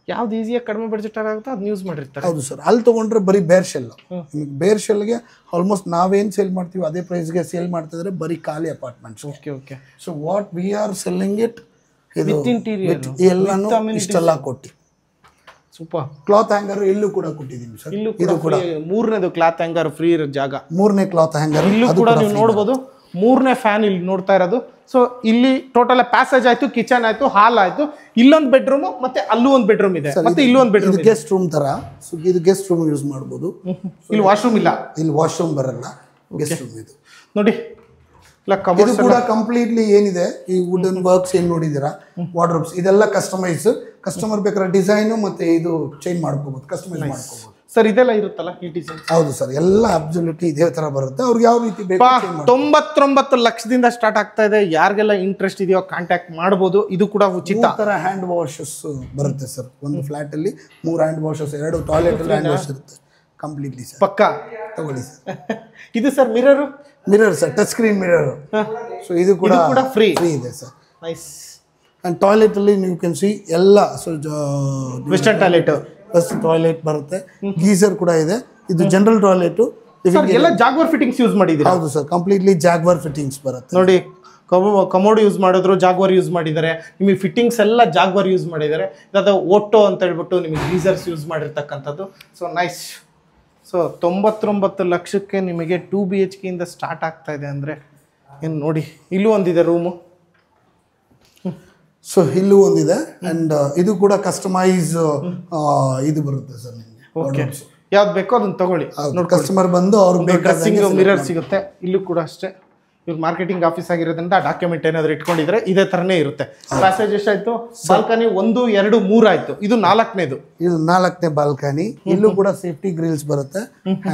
ಯಾವ್ದು ಈಸಿಯಾಗಿ ಕಡಿಮೆ ಬಡ್ಜೆಟ್ ಆಗುತ್ತೆ ಅದನ್ನ ಯೂಸ್ ಮಾಡಿರ್ತಾರೆ. ಹೌದು ಸರ್. ಅಲ್ಲಿ ತಗೊಂಡ್ರೆ ಬರೀ ಬೇರ್ ಶೆಲ್, ನಿಮಗೆ ಬೇರ್ ಶೆಲ್ಗೆ ಆಲ್ಮೋಸ್ಟ್ ನಾವೇನು ಸೇಲ್ ಮಾಡ್ತೀವಿ ಅದೇ ಪ್ರೈಸ್ಗೆ ಸೇಲ್ ಮಾಡ್ತಿದ್ರೆ ಬರೀ ಖಾಲಿ apartments. Okay. So what we are selling it, ಇದು ಇಂಟೀರಿಯರ್ ಎಲ್ಲಾನು ಇಷ್ಟೆಲ್ಲ ಕೊಟ್ಟು. ಸೂಪರ್. ಕ್ಲಾತ್ ಹ್ಯಾಂಗರ್ ಇಲ್ಲೂ ಕೂಡ ಕೊಟ್ಟಿದ್ದೀನಿ ಸರ್. ಇದು ಕೂಡ 3ನೇದು ಕ್ಲಾತ್ ಹ್ಯಾಂಗರ್ ಫ್ರೀ ಇರೋ ಜಾಗ. 3ನೇ ಕ್ಲಾತ್ ಹ್ಯಾಂಗರ್ ಇಲ್ಲೂ ಕೂಡ ನೀವು ನೋಡ್ಬೋದು. 3ನೇ ಫ್ಯಾನ್ ಇಲ್ಲಿ ನೋಡ್ತಾ ಇರೋದು. ಸೊ ಇಲ್ಲಿ ಟೋಟಲ್ ಪ್ಯಾಸೇಜ್ ಆಯ್ತು, ಕಿಚನ್ ಆಯ್ತು, ಹಾಲ್ ಆಯ್ತು, ಇಲ್ಲೊಂದು ಬೆಡ್ರೂಮ್ ಮತ್ತೆ ಅಲ್ಲೂ ಒಂದು ಬೆಡ್ರೂಮ್ ಇದೆ, ಮತ್ತೆ ಇಲ್ಲೂ ಒಂದು ಬೆಡ್ರೂಮ್. ಗೆಸ್ಟ್ ರೂಮ್ ತರ. ಸೊ ಇದು ಗೆಸ್ಟ್ ರೂಮ್ ಯೂಸ್ ಮಾಡಬಹುದು. ಇಲ್ಲಿ ವಾಶ್ರೂಮ್ ಇಲ್ಲ, ಇಲ್ಲಿ ವಾಶ್ರೂಮ್ ಬರಲ್ಲ, ಗೆಸ್ಟ್ ರೂಮ್ ಇದು. ನೋಡಿ, ಇದು ಕೂಡ ಕಂಪ್ಲೀಟ್ಲಿ ಏನಿದೆ ಈ ವುಡನ್ ವರ್ಕ್ಸ್ ಏನ್ ನೋಡಿದೀರಾ, ವಾರ್ಡ್ರೋಬ್ಸ್ ಇದೆಲ್ಲ ಕಸ್ಟಮೈಸ್. ಕಸ್ಟಮರ್ ಬೇಕಾದ್ರೆ ಡಿಸೈನ್ ಮತ್ತೆ ಇದು ಚೇಂಜ್ ಮಾಡ್ಕೋಬಹುದು, ಕಸ್ಟಮೈಸ್ ಮಾಡ್ಕೋಬಹುದು ಸರ್. ಇದೆಲ್ಲ ಇರುತ್ತಲ್ಲ ಈ ಡಿಸೈನ್? ಹೌದು ಸರ್, ಎಲ್ಲ ಅಬ್ಸಲ್ಯೂಟ್ಲಿ ಇದೇ ತರ ಬರುತ್ತೆ. ಅವ್ರಿಗೆ ಯಾವ ರೀತಿ ಬೇಕು. 99 ಲಕ್ಷದಿಂದ ಸ್ಟಾರ್ಟ್ ಆಗ್ತಾ ಇದೆ. ಯಾರಿಗೆಲ್ಲ ಇಂಟ್ರೆಸ್ಟ್ ಇದೆಯೋ ಕಾಂಟ್ಯಾಕ್ಟ್ ಮಾಡಬಹುದು. ಇದು ಕೂಡ ಉಚಿತ. ತರ ಹ್ಯಾಂಡ್ ವಾಶಸ್ ಬರುತ್ತೆ ಸರ್. ಒಂದು ಫ್ಲಾಟ್ ಅಲ್ಲಿ 3 ಹ್ಯಾಂಡ್ ವಾಶಸ್, 2 ಟಾಯ್ಲೆಟ್ ಅಲ್ಲಿ ಹ್ಯಾಂಡ್ ವಾಶ್ ಇರುತ್ತೆ ಕಂಪ್ಲೀಟ್ಲಿ ಸರ್. ಪಕ್ಕಾ ತಗೊಳ್ಳಿ ಸರ್. ಇದು sir mirror sir, touch screen mirror. So ಇದು ಕೂಡ ಫ್ರೀ ಇದೆ ಸರ್. ನೈಸ್. ಅಂಡ್ ಟಾಯ್ಲೆಟ್ ಅಲ್ಲಿ ನೀವು ಕ್ಯಾನ್ ಸಿ ಎಲ್ಲ. ಸೊ ವೆಸ್ಟರ್ನ್ ಟಾಯ್ಲೆಟ್ ಬರುತ್ತೆ, ಗೀಸರ್ ಕೂಡ ಇದೆ. ಇದು ಜನರಲ್ ಟಾಯ್ಲೆಟ್. ಎಲ್ಲ ಜಾಗ್ವಾರ್ ಫಿಟ್ಟಿಂಗ್ಸ್ ಯೂಸ್ ಮಾಡಿದ್ದೀರಾ? ಹೌದು ಸರ್, ಕಂಪ್ಲೀಟ್ಲಿ ಜಾಗ್ವಾರ್ ಫಿಟ್ಟಿಂಗ್ಸ್ ಬರುತ್ತೆ. ನೋಡಿ, ಕಮೋಡ್ ಯೂಸ್ ಮಾಡಿದ್ರು, ಜಾಗ್ವಾರ್ ಯೂಸ್ ಮಾಡಿದ್ದಾರೆ. ನಿಮಗೆ ಫಿಟ್ಟಿಂಗ್ಸ್ ಎಲ್ಲ ಜಾಗ್ವಾರ್ ಯೂಸ್ ಮಾಡಿದ್ದಾರೆ. ಇದಾದ ಓಟೋ ಅಂತ ಹೇಳ್ಬಿಟ್ಟು ನಿಮಗೆ ಗೀಸರ್ಸ್ ಯೂಸ್ ಮಾಡಿರ್ತಕ್ಕಂಥದ್ದು. So nice. ಸೊ 99 ಲಕ್ಷಕ್ಕೆ ನಿಮಗೆ 2 BHK ಇಂದ ಸ್ಟಾರ್ಟ್ ಆಗ್ತಾ ಇದೆ ಅಂದರೆ ಏನು ನೋಡಿ. ಇಲ್ಲೂ ಒಂದಿದೆ ರೂಮು. ಸೊ ಇಲ್ಲೂ ಒಂದಿದೆ. ಅಂಡ್ ಇದು ಕೂಡ ಕಸ್ಟಮೈಸ್ ಇದು ಬರುತ್ತೆ ಸರ್ ನಿಮಗೆ. ಓಕೆ, ಯಾವ್ದು ಬೇಕೋ ಅದನ್ನ ತಗೊಳ್ಳಿ. ಕಸ್ಟಮರ್ ಬಂದು ಅವ್ರಿಗೆ ಡ್ರೆಸ್ಸಿಂಗ್ ಮಿರರ್ ಸಿಗುತ್ತೆ. ಇಲ್ಲೂ ಕೂಡ ಅಷ್ಟೇ. ಇವ್ರು ಮಾರ್ಕೆಟಿಂಗ್ ಆಫೀಸ್ ಆಗಿರೋದ್ರಿಂದ ಡಾಕ್ಯುಮೆಂಟ್ ಏನಾದ್ರು ಇಟ್ಕೊಂಡಿದ್ರೆ ಇದೇ ತರನೇ ಇರುತ್ತೆ. ಪ್ಯಾಸೇಜ್ ಎಷ್ಟಾಯ್ತು? ಬಾಲ್ಕನಿ 1, 2, 3 ಆಯ್ತು. ಇದು 4ನೇದು. ಇದು 4ನೇ ಬಾಲ್ಕನಿ. ಇಲ್ಲೂ ಕೂಡ ಸೇಫ್ಟಿ ಗ್ರಿಲ್ಸ್ ಬರುತ್ತೆ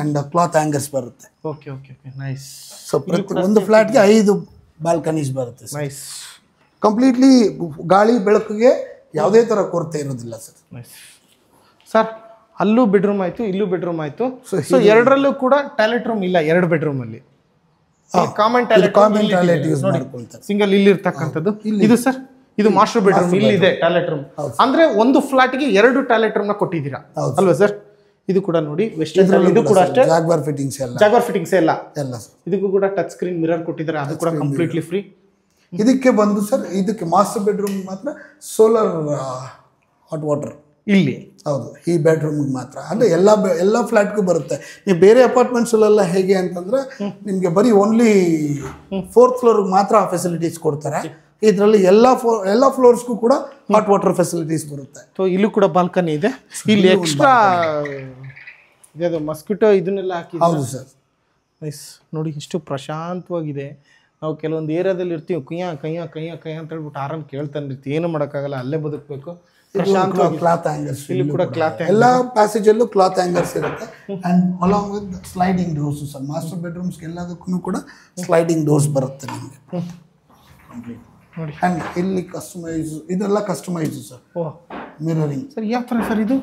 ಅಂಡ್ ಕ್ಲಾತ್ ಹ್ಯಾಂಗರ್ಸ್ ಬರುತ್ತೆ. Okay okay okay, nice. So ಪ್ರತಿ ಒಂದು ಫ್ಲಾಟ್ಗೆ 5 ಬಾಲ್ಕನೀಸ್ ಬರುತ್ತೆ. ನೈಸ್. ಕಂಪ್ಲೀಟ್ಲಿ ಗಾಳಿ ಬೆಳಕಿಗೆ ಯಾವುದೇ ಥರ ಕೊರತೆ ಇರೋದಿಲ್ಲ ಸರ್. ಸರ್ ಅಲ್ಲೂ ಬೆಡ್ರೂಮ್ ಆಯ್ತು, ಇಲ್ಲೂ ಬೆಡ್ರೂಮ್ ಆಯ್ತು. ಸೊ ಎರಡರಲ್ಲೂ ಕೂಡ ಟಾಯ್ಲೆಟ್ ರೂಮ್ ಇಲ್ಲ, 2 ಬೆಡ್ರೂಮ್ ಅಲ್ಲಿ ಕಾಮನ್ ಟಾಯ್ಲೆಟ್ ಯೂಸ್ ಮಾಡ್ಕೊಳ್ತಾರೆ. ಸಿಂಗಲ್ ಇಲ್ಲಿ ಇರ್ತಕ್ಕಂಥದ್ದು ಇದು ಸರ್. ಇದು ಮಾಸ್ಟರ್ ಬೆಡ್ರೂಮ್, ಇಲ್ಲಿ ಇದೆ ಟಾಯ್ಲೆಟ್ ರೂಮ್. ಅಂದ್ರೆ ಒಂದು ಫ್ಲಾಟ್ಗೆ 2 ಟಾಯ್ಲೆಟ್ ರೂಮ್ ನ ಕೊಟ್ಟಿದ್ದೀರಾ ಅಲ್ವಾ ಸರ್? ಇದು ಕೂಡ ನೋಡಿ ವೆಸ್ಟರ್ನ್, ಇದು ಕೂಡ ಅಷ್ಟೇ ಜಾಗ್ವಾರ್ ಫಿಟ್ಟಿಂಗ್ಸ್ ಎಲ್ಲ ಎಲ್ಲ ಸರ್. ಇದಕ್ಕೂ ಕೂಡ ಟಚ್ ಸ್ಕ್ರೀನ್ ಮಿರರ್ ಕೊಟ್ಟಿದ್ದಾರೆ, ಅದು ಕೂಡ ಕಂಪ್ಲೀಟ್ಲಿ ಫ್ರೀ. ಇದಕ್ಕೆ ಬಂದು ಸರ್, ಇದಕ್ಕೆ ಮಾಸ್ಟರ್ ಬೆಡ್ರೂಮ್ ಮಾತ್ರ ಸೋಲಾರ್ ಹಾಟ್ ವಾಟರ್ ಇಲ್ಲಿ. ಹೌದು, ಈ ಬೆಡ್ರೂಮ್ಗೆ ಮಾತ್ರ. ಅಂದರೆ ಎಲ್ಲ ಫ್ಲ್ಯಾಟ್ಗೂ ಬರುತ್ತೆ. ನೀವು ಬೇರೆ ಅಪಾರ್ಟ್ಮೆಂಟ್ಸಲ್ಲೆಲ್ಲ ಹೇಗೆ ಅಂತಂದ್ರೆ ನಿಮಗೆ ಬರೀ ಓನ್ಲಿ 4th ಫ್ಲೋರ್ಗೆ ಮಾತ್ರ ಆ ಫೆಸಿಲಿಟೀಸ್ ಕೊಡ್ತಾರೆ. ಇದರಲ್ಲಿ ಎಲ್ಲ ಫ್ಲೋರ್ಸ್ಗೂ ಕೂಡ ಹಾಟ್ ವಾಟರ್ ಫೆಸಿಲಿಟೀಸ್ ಬರುತ್ತೆ. ಸೊ ಇಲ್ಲೂ ಕೂಡ ಬಾಲ್ಕನಿ ಇದೆ. ಇಲ್ಲಿ ಎಕ್ಸ್ಟ್ರಾ ಇದು ಮಸ್ಕಿಟೋ ಇದನ್ನೆಲ್ಲ ಹಾಕಿ. ಹೌದು ಸರ್. ನೈಸ್. ನೋಡಿ ಎಷ್ಟು ಪ್ರಶಾಂತವಾಗಿದೆ. ನಾವು ಕೆಲವೊಂದು ಏರಿಯಾದಲ್ಲಿ ಇರ್ತೀವಿ, ಕಯ್ಯ ಅಂತ ಹೇಳ್ಬಿಟ್ಟು ಆರಾಮ್ ಕೇಳ್ತಾನೆ ಇರ್ತೀವಿ, ಏನು ಮಾಡೋಕ್ಕಾಗಲ್ಲ, ಅಲ್ಲೇ ಬದುಕಬೇಕು. ಕ್ಲಾತ್ ಹ್ಯಾಂಗರ್ಸ್, ಇಲ್ಲಿ ಕೂಡ ಕ್ಲಾತ್, ಎಲ್ಲ ಪ್ಯಾಸೇಜಲ್ಲೂ ಕ್ಲಾತ್ ಹ್ಯಾಂಗರ್ಸ್ ಇರುತ್ತೆ. And along with sliding doors sir. Master ಬೆಡ್ರೂಮ್ಸ್ಗೆ ಎಲ್ಲದಕ್ಕೂ ಕೂಡ ಸ್ಲೈಡಿಂಗ್ ಡೋರ್ಸ್ ಬರುತ್ತೆ ನಿಮಗೆ. ಅಂಡ್ ಇಲ್ಲಿ ಕಸ್ಟಮೈಸ್, ಇದೆಲ್ಲ ಕಸ್ಟಮೈಸ್ ಸರ್. ಮಿರರಿಂಗ್ ಸರ್ ಯಾವ ಥರ ಸರ್ ಇದು?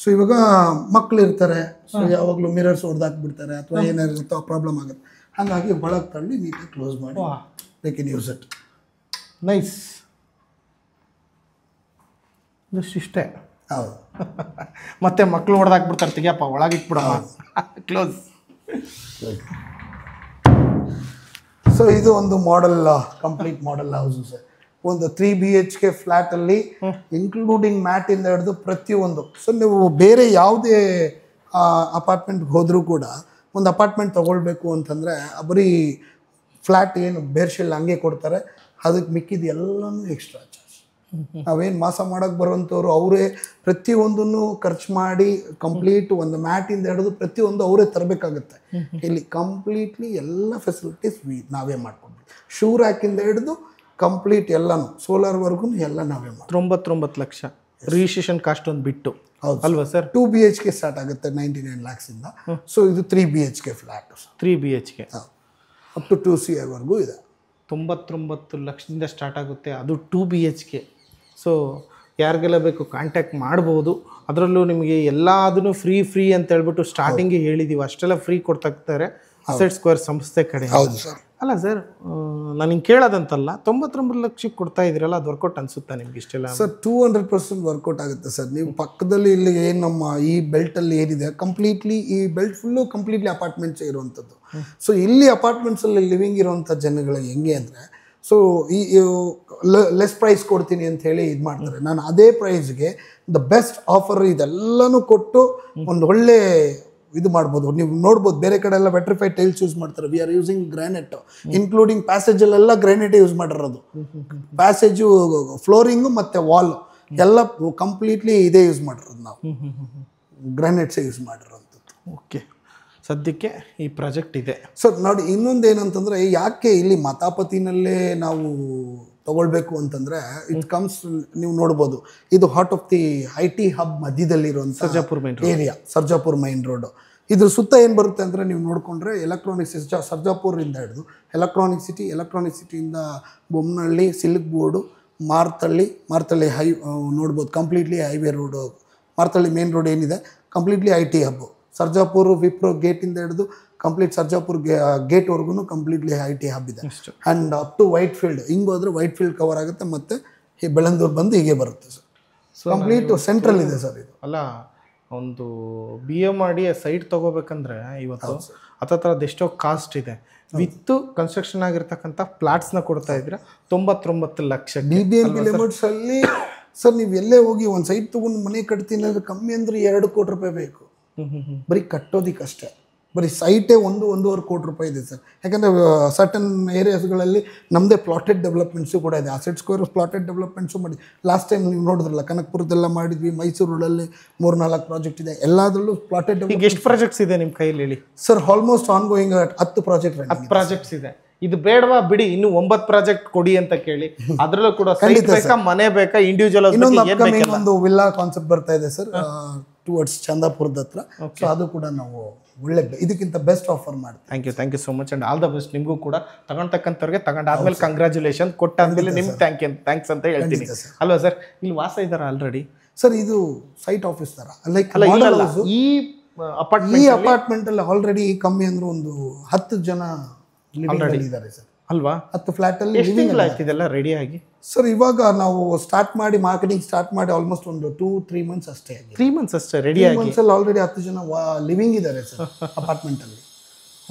ಸೊ ಇವಾಗ ಮಕ್ಳು ಇರ್ತಾರೆ, ಸೊ ಯಾವಾಗಲೂ ಮಿರರ್ಸ್ ಹೊಡೆದಾಕ್ಬಿಡ್ತಾರೆ ಅಥವಾ ಏನಾಗಿರುತ್ತೋ ಪ್ರಾಬ್ಲಮ್ ಆಗುತ್ತೆ. ಹಾಗಾಗಿ ಒಳಗೆ ತಳ್ಳಿ ನೀಟಾಗಿ ಕ್ಲೋಸ್ ಮಾಡಿ they can use it. Nice. ಇಷ್ಟೇ. ಹೌದು. ಮತ್ತೆ ಮಕ್ಳು ಹೊಡೆದಾಕ್ಬಿಡ್ತಾರೆ, ತೆಗಿಯಪ್ಪ ಒಳಗಿಟ್ಬಿಡಮ್ಮ, ಕ್ಲೋಸ್. ಸೊ ಇದು ಒಂದು model, complete model house sir. ಒಂದು 3 BHK ಫ್ಲ್ಯಾಟಲ್ಲಿ ಇನ್ಕ್ಲೂಡಿಂಗ್ ಮ್ಯಾಟಿಂದ ಹಿಡಿದು ಪ್ರತಿಯೊಂದು. ಸೊ ನೀವು ಬೇರೆ ಯಾವುದೇ ಅಪಾರ್ಟ್ಮೆಂಟ್ಗೆ ಹೋದರೂ ಕೂಡ ಒಂದು ಅಪಾರ್ಟ್ಮೆಂಟ್ ತೊಗೊಳ್ಬೇಕು ಅಂತಂದರೆ ಬರೀ ಫ್ಲ್ಯಾಟ್ ಏನು ಬೇರ್ಶಿಲ್ ಹಂಗೆ ಕೊಡ್ತಾರೆ, ಅದಕ್ಕೆ ಮಿಕ್ಕಿದ ಎಲ್ಲನೂ ಎಕ್ಸ್ಟ್ರಾ ಚಾರ್ಜ್. ನಾವೇನು ಮಾಸ ಮಾಡೋಕ್ಕೆ ಬರುವಂಥವ್ರು ಅವರೇ ಪ್ರತಿಯೊಂದನ್ನು ಖರ್ಚು ಮಾಡಿ ಕಂಪ್ಲೀಟ್ ಒಂದು ಮ್ಯಾಟಿಂದ ಹಿಡಿದು ಪ್ರತಿಯೊಂದು ಅವರೇ ತರಬೇಕಾಗುತ್ತೆ. ಇಲ್ಲಿ ಕಂಪ್ಲೀಟ್ಲಿ ಎಲ್ಲ ಫೆಸಿಲಿಟೀಸ್ ನಾವೇ ಮಾಡ್ಕೊಂಡ್ವಿ. ಶೂ ರ್ಯಾಕಿಂದ ಹಿಡಿದು ಕಂಪ್ಲೀಟ್ ಎಲ್ಲನೂ ಸೋಲಾರ್ವರೆಗೂ ಎಲ್ಲ ನಾವೇ ಮಾಡಿ. 99 ಲಕ್ಷ ರಿಜಿಸ್ಟ್ರೇಷನ್ ಕಾಸ್ಟ್ ಒಂದು ಬಿಟ್ಟು. ಹೌದು ಅಲ್ವಾ ಸರ್? 2 BHK ಸ್ಟಾರ್ಟ್ ಆಗುತ್ತೆ 99 lakhs-ಇಂದ. ಸೊ ಇದು 3 BHK flat. 3 BHK up to 2 CR ಇದೆ. 99 ಲಕ್ಷದಿಂದ ಸ್ಟಾರ್ಟ್ ಆಗುತ್ತೆ, ಅದು 2 BHK. ಸೊ ಯಾರಿಗೆಲ್ಲ ಬೇಕು ಕಾಂಟ್ಯಾಕ್ಟ್ ಮಾಡ್ಬೋದು. ಅದರಲ್ಲೂ ನಿಮಗೆ ಎಲ್ಲದನ್ನು ಫ್ರೀ ಅಂತ ಹೇಳ್ಬಿಟ್ಟು ಸ್ಟಾರ್ಟಿಂಗಿಗೆ ಹೇಳಿದ್ದೀವಿ, ಅಷ್ಟೆಲ್ಲ ಫ್ರೀ ಕೊಡ್ತಾ ಇರ್ತಾರೆ ಅಸೆಟ್ ಸ್ಕ್ವೇರ್ ಸಂಸ್ಥೆ ಕಡೆ. ಹೌದು ಸರ್. ಅಲ್ಲ ಸರ್, ನಾನು ಹಿಂಗೆ ಕೇಳೋದಂತಲ್ಲ, 99 ಲಕ್ಷಕ್ಕೆ ಕೊಡ್ತಾ ಇದ್ದೀರಲ್ಲ, ಅದು ವರ್ಕೌಟ್ ಅನಿಸುತ್ತಾ ನಿಮ್ಗೆ ಇಷ್ಟೆಲ್ಲ? ಸರ್ 200% ವರ್ಕೌಟ್ ಆಗುತ್ತೆ ಸರ್. ನೀವು ಪಕ್ಕದಲ್ಲಿ ಇಲ್ಲಿ ಏನು ನಮ್ಮ ಈ ಬೆಲ್ಟಲ್ಲಿ ಏನಿದೆ ಕಂಪ್ಲೀಟ್ಲಿ, ಈ ಬೆಲ್ಟ್ ಫುಲ್ಲು ಕಂಪ್ಲೀಟ್ಲಿ ಅಪಾರ್ಟ್ಮೆಂಟ್ಸೇ ಇರುವಂಥದ್ದು. ಸೊ ಇಲ್ಲಿ ಅಪಾರ್ಟ್ಮೆಂಟ್ಸಲ್ಲಿ ಲಿವಿಂಗ್ ಇರುವಂಥ ಜನಗಳಿಗೆ ಹೆಂಗೆ ಅಂದರೆ, ಸೊ ಈ ಲೆಸ್ ಪ್ರೈಸ್ ಕೊಡ್ತೀನಿ ಅಂತ ಹೇಳಿ ಇದು ಮಾಡ್ತಾರೆ. ನಾನು ಅದೇ ಪ್ರೈಸ್ಗೆ ದ ಬೆಸ್ಟ್ ಆಫರ್ ಇದೆಲ್ಲನೂ ಕೊಟ್ಟು ಒಂದು ಒಳ್ಳೆ ಇದು ಮಾಡ್ಬೋದು. ನೀವು ನೋಡ್ಬೋದು ಬೇರೆ ಕಡೆ ಎಲ್ಲ ವೆಟ್ರಿಫೈಡ್ ಟೈಲ್ಸ್ ಯೂಸ್ ಮಾಡ್ತಾರೆ. We are using granite, including ಪ್ಯಾಸೇಜಲ್ಲೆಲ್ಲ ಗ್ರಾನೈಟೇ ಯೂಸ್ ಮಾಡಿರೋದು. ಪ್ಯಾಸೇಜು, ಫ್ಲೋರಿಂಗು ಮತ್ತು ವಾಲ್ ಎಲ್ಲ ಕಂಪ್ಲೀಟ್ಲಿ ಇದೇ ಯೂಸ್ ಮಾಡಿರೋದು. ನಾವು ಗ್ರಾನೈಟ್ಸೇ ಯೂಸ್ ಮಾಡಿರೋಂಥದ್ದು. ಓಕೆ, ಸದ್ಯಕ್ಕೆ ಈ ಪ್ರಾಜೆಕ್ಟ್ ಇದೆ ಸರ್. ನೋಡಿ ಇನ್ನೊಂದು ಏನಂತಂದರೆ, ಯಾಕೆ ಇಲ್ಲಿ ಮತಾಪತಿನಲ್ಲೇ ನಾವು ತಗೊಳ್ಬೇಕು ಅಂತಂದರೆ, ಇಟ್ ಕಮ್ಸ್, ನೀವು ನೋಡ್ಬೋದು ಇದು heart of the IT hub ಮಧ್ಯದಲ್ಲಿರುವಂಥ Sarjapur main area, Sarjapur main road. ಇದ್ರ ಸುತ್ತ ಏನು ಬರುತ್ತೆ ಅಂದರೆ, ನೀವು ನೋಡಿಕೊಂಡ್ರೆ ಎಲೆಕ್ಟ್ರಾನಿಕ್ಸ್ ಸರ್ಜಾಪುರಿಂದ ಹಿಡಿದು ಎಲೆಕ್ಟ್ರಾನಿಕ್ ಸಿಟಿಯಿಂದ ಬೊಮ್ಮನಹಳ್ಳಿ, ಸಿಲ್ಕ್ ಬೋರ್ಡು, ಮಾರ್ತಳ್ಳಿ ನೋಡ್ಬೋದು completely highway road. Marathahalli main road ಏನಿದೆ completely IT hub. Sarjapur Wipro ಗೇಟಿಂದ ಹಿಡಿದು ಕಂಪ್ಲೀಟ್ ಸರ್ಜಾಪುರ್ ಗೇಟ್ವರೆಗೂ ಕಂಪ್ಲೀಟ್ಲಿ IT ಹಬ್ ಇದೆ. And up to Whitefield, ಹಿಂಗೆ ಹೋದರೆ ವೈಟ್ ಫೀಲ್ಡ್ ಕವರ್ ಆಗುತ್ತೆ, ಮತ್ತು ಈ ಬೆಳಂದೂರು ಬಂದು ಹೀಗೆ ಬರುತ್ತೆ ಸರ್. ಕಂಪ್ಲೀಟ್ ಸೆಂಟ್ರಲ್ ಇದೆ ಸರ್ ಇದು. ಅಲ್ಲ, ಒಂದು BA ಮಾಡಿ ಸೈಟ್ ತೊಗೋಬೇಕಂದ್ರೆ ಇವತ್ತು ಹತ್ತರದ ಎಷ್ಟೋ ಕಾಸ್ಟ್ ಇದೆ. ವಿತ್ ಕನ್ಸ್ಟ್ರಕ್ಷನ್ ಆಗಿರ್ತಕ್ಕಂಥ ಫ್ಲಾಟ್ಸ್ನ ಕೊಡ್ತಾ ಇದ್ರೆ 99 ಲಕ್ಷ. BBMP ಲಿಮಿಟ್ಸಲ್ಲಿ ಸರ್ ನೀವು ಎಲ್ಲೇ ಹೋಗಿ ಒಂದು ಸೈಟ್ ತೊಗೊಂಡು ಮನೆ ಕಟ್ತೀನಿ ಅಂದರೆ ಕಮ್ಮಿ ಅಂದರೆ 2 ಕೋಟಿ ರೂಪಾಯಿ ಬೇಕು. ಬರೀ ಕಟ್ಟೋದಿಕ್ಕಷ್ಟೇ. ಬರೀ ಸೈಟೇ 1-1.5 ಕೋಟಿ ರೂಪಾಯಿ ಇದೆ ಸರ್. ಯಾಕಂದರೆ ಸರ್ಟನ್ ಏರಿಯಾಸ್ಗಳಲ್ಲಿ ನಮ್ಮದೇ ಪ್ಲಾಟೆಡ್ ಡೆವಲಪ್ಮೆಂಟ್ಸು ಕೂಡ ಇದೆ. ಅಸೆಟ್ ಸ್ಕ್ವೇರ್ ಪ್ಲಾಟೆಡ್ ಡೆವಲಪ್ಮೆಂಟ್ಸು ಮಾಡಿ ಲಾಸ್ಟ್ ಟೈಮ್ ನೀವು ನೋಡಿದ್ರಲ್ಲ, ಕನಕಪುರದೆಲ್ಲ ಮಾಡಿದ್ವಿ, ಮೈಸೂರಲ್ಲಿ 3-4 ಪ್ರಾಜೆಕ್ಟ್ ಇದೆ. ಎಲ್ಲದರಲ್ಲೂ ಪ್ಲಾಟೆಡ್ ಡೆವಲಪ್. ಎಷ್ಟು ಪ್ರಾಜೆಕ್ಟ್ಸ್ ಇದೆ ನಿಮ್ಮ ಕೈಯಲ್ಲಿ ಹೇಳಿ sir? Almost on going 10 projects ಇದೆ. ಇದು ಬೇಡವಾ ಬಿಡಿ, ಇನ್ನು 9 ಪ್ರಾಜೆಕ್ಟ್ ಕೊಡಿ ಅಂತ ಕೇಳಿ. ಅದರಲ್ಲೂ ಕೂಡ ಸೈಟ್ ಬೇಕಾ, ಮನೆ ಬೇಕಾ, ಇಂಡಿವಿಜುವಲ್? ಒಂದು ವಿಲ್ಲಾ ಕಾನ್ಸೆಪ್ಟ್ ಬರ್ತಾ ಇದೆ ಸರ್ ಟುವರ್ಡ್ಸ್ ಚಂದಾಪುರದ ಹತ್ರ. ಸೊ ಅದು ಕೂಡ ನಾವು ಇದಕ್ಕಿಂತ ಬೆಸ್ಟ್ ಆಫರ್ ಮಾಡ್ತೀವಿ. Thank you so much and all the best ನಿಮಗೂ ಕೂಡ. ತಗೊಂಡ್ತಕ್ಕಂಥವ್ರಿಗೆ ತಗೊಂಡಾದ್ಮೇಲೆ ಕಂಗ್ರ್ಯಾಚುಲೇಷನ್, ಕೊಟ್ಟಾದ್ಮೇಲೆ ನಿಮ್ಗೆ ಥ್ಯಾಂಕ್ಸ್ ಅಂತ ಹೇಳ್ತೀನಿ ಅಲ್ವಾ ಸರ್. ಇಲ್ಲಿ ವಾಸ ಇದ್ದಾರ ಆಲ್ರೆಡಿ ಸರ್? ಇದು ಸೈಟ್ ಆಫೀಸ್ ತರ ಲೈಕ್ ಈ ಅಪಾರ್ಟ್ಮೆಂಟ್ ಅಲ್ಲಿ ಆಲ್ರೆಡಿ ಕಮ್ಮಿ ಅಂದ್ರೆ ಒಂದು 10 ಜನ ಇದ್ದಾರೆ ಸರ್ ಅಲ್ವಾ. 10 ಫ್ಲಾಟ್ ಅಲ್ಲಿ ಇದೆಲ್ಲ ರೆಡಿ ಆಗಿ ಸರ್. ಇವಾಗ ನಾವು ಸ್ಟಾರ್ಟ್ ಮಾಡಿ ಮಾರ್ಕೆಟಿಂಗ್ ಸ್ಟಾರ್ಟ್ ಮಾಡಿ ಆಲ್ಮೋಸ್ಟ್ ಒಂದು 2-3 ಮಂತ್ಸ್ ಅಷ್ಟೇ ಆಗಿದೆ. 3 ಮಂತ್ಸ್ ಅಷ್ಟೇ ರೆಡಿ ಆಗಿ. ಮಂತ್ಸ್ ಅಲ್ಲಿ ಆಲ್ರೆಡಿ 10 ಜನ ಲಿವಿಂಗ್ ಇದ್ದಾರೆ ಸರ್ ಅಪಾರ್ಟ್ಮೆಂಟ್ ಅಲ್ಲಿ.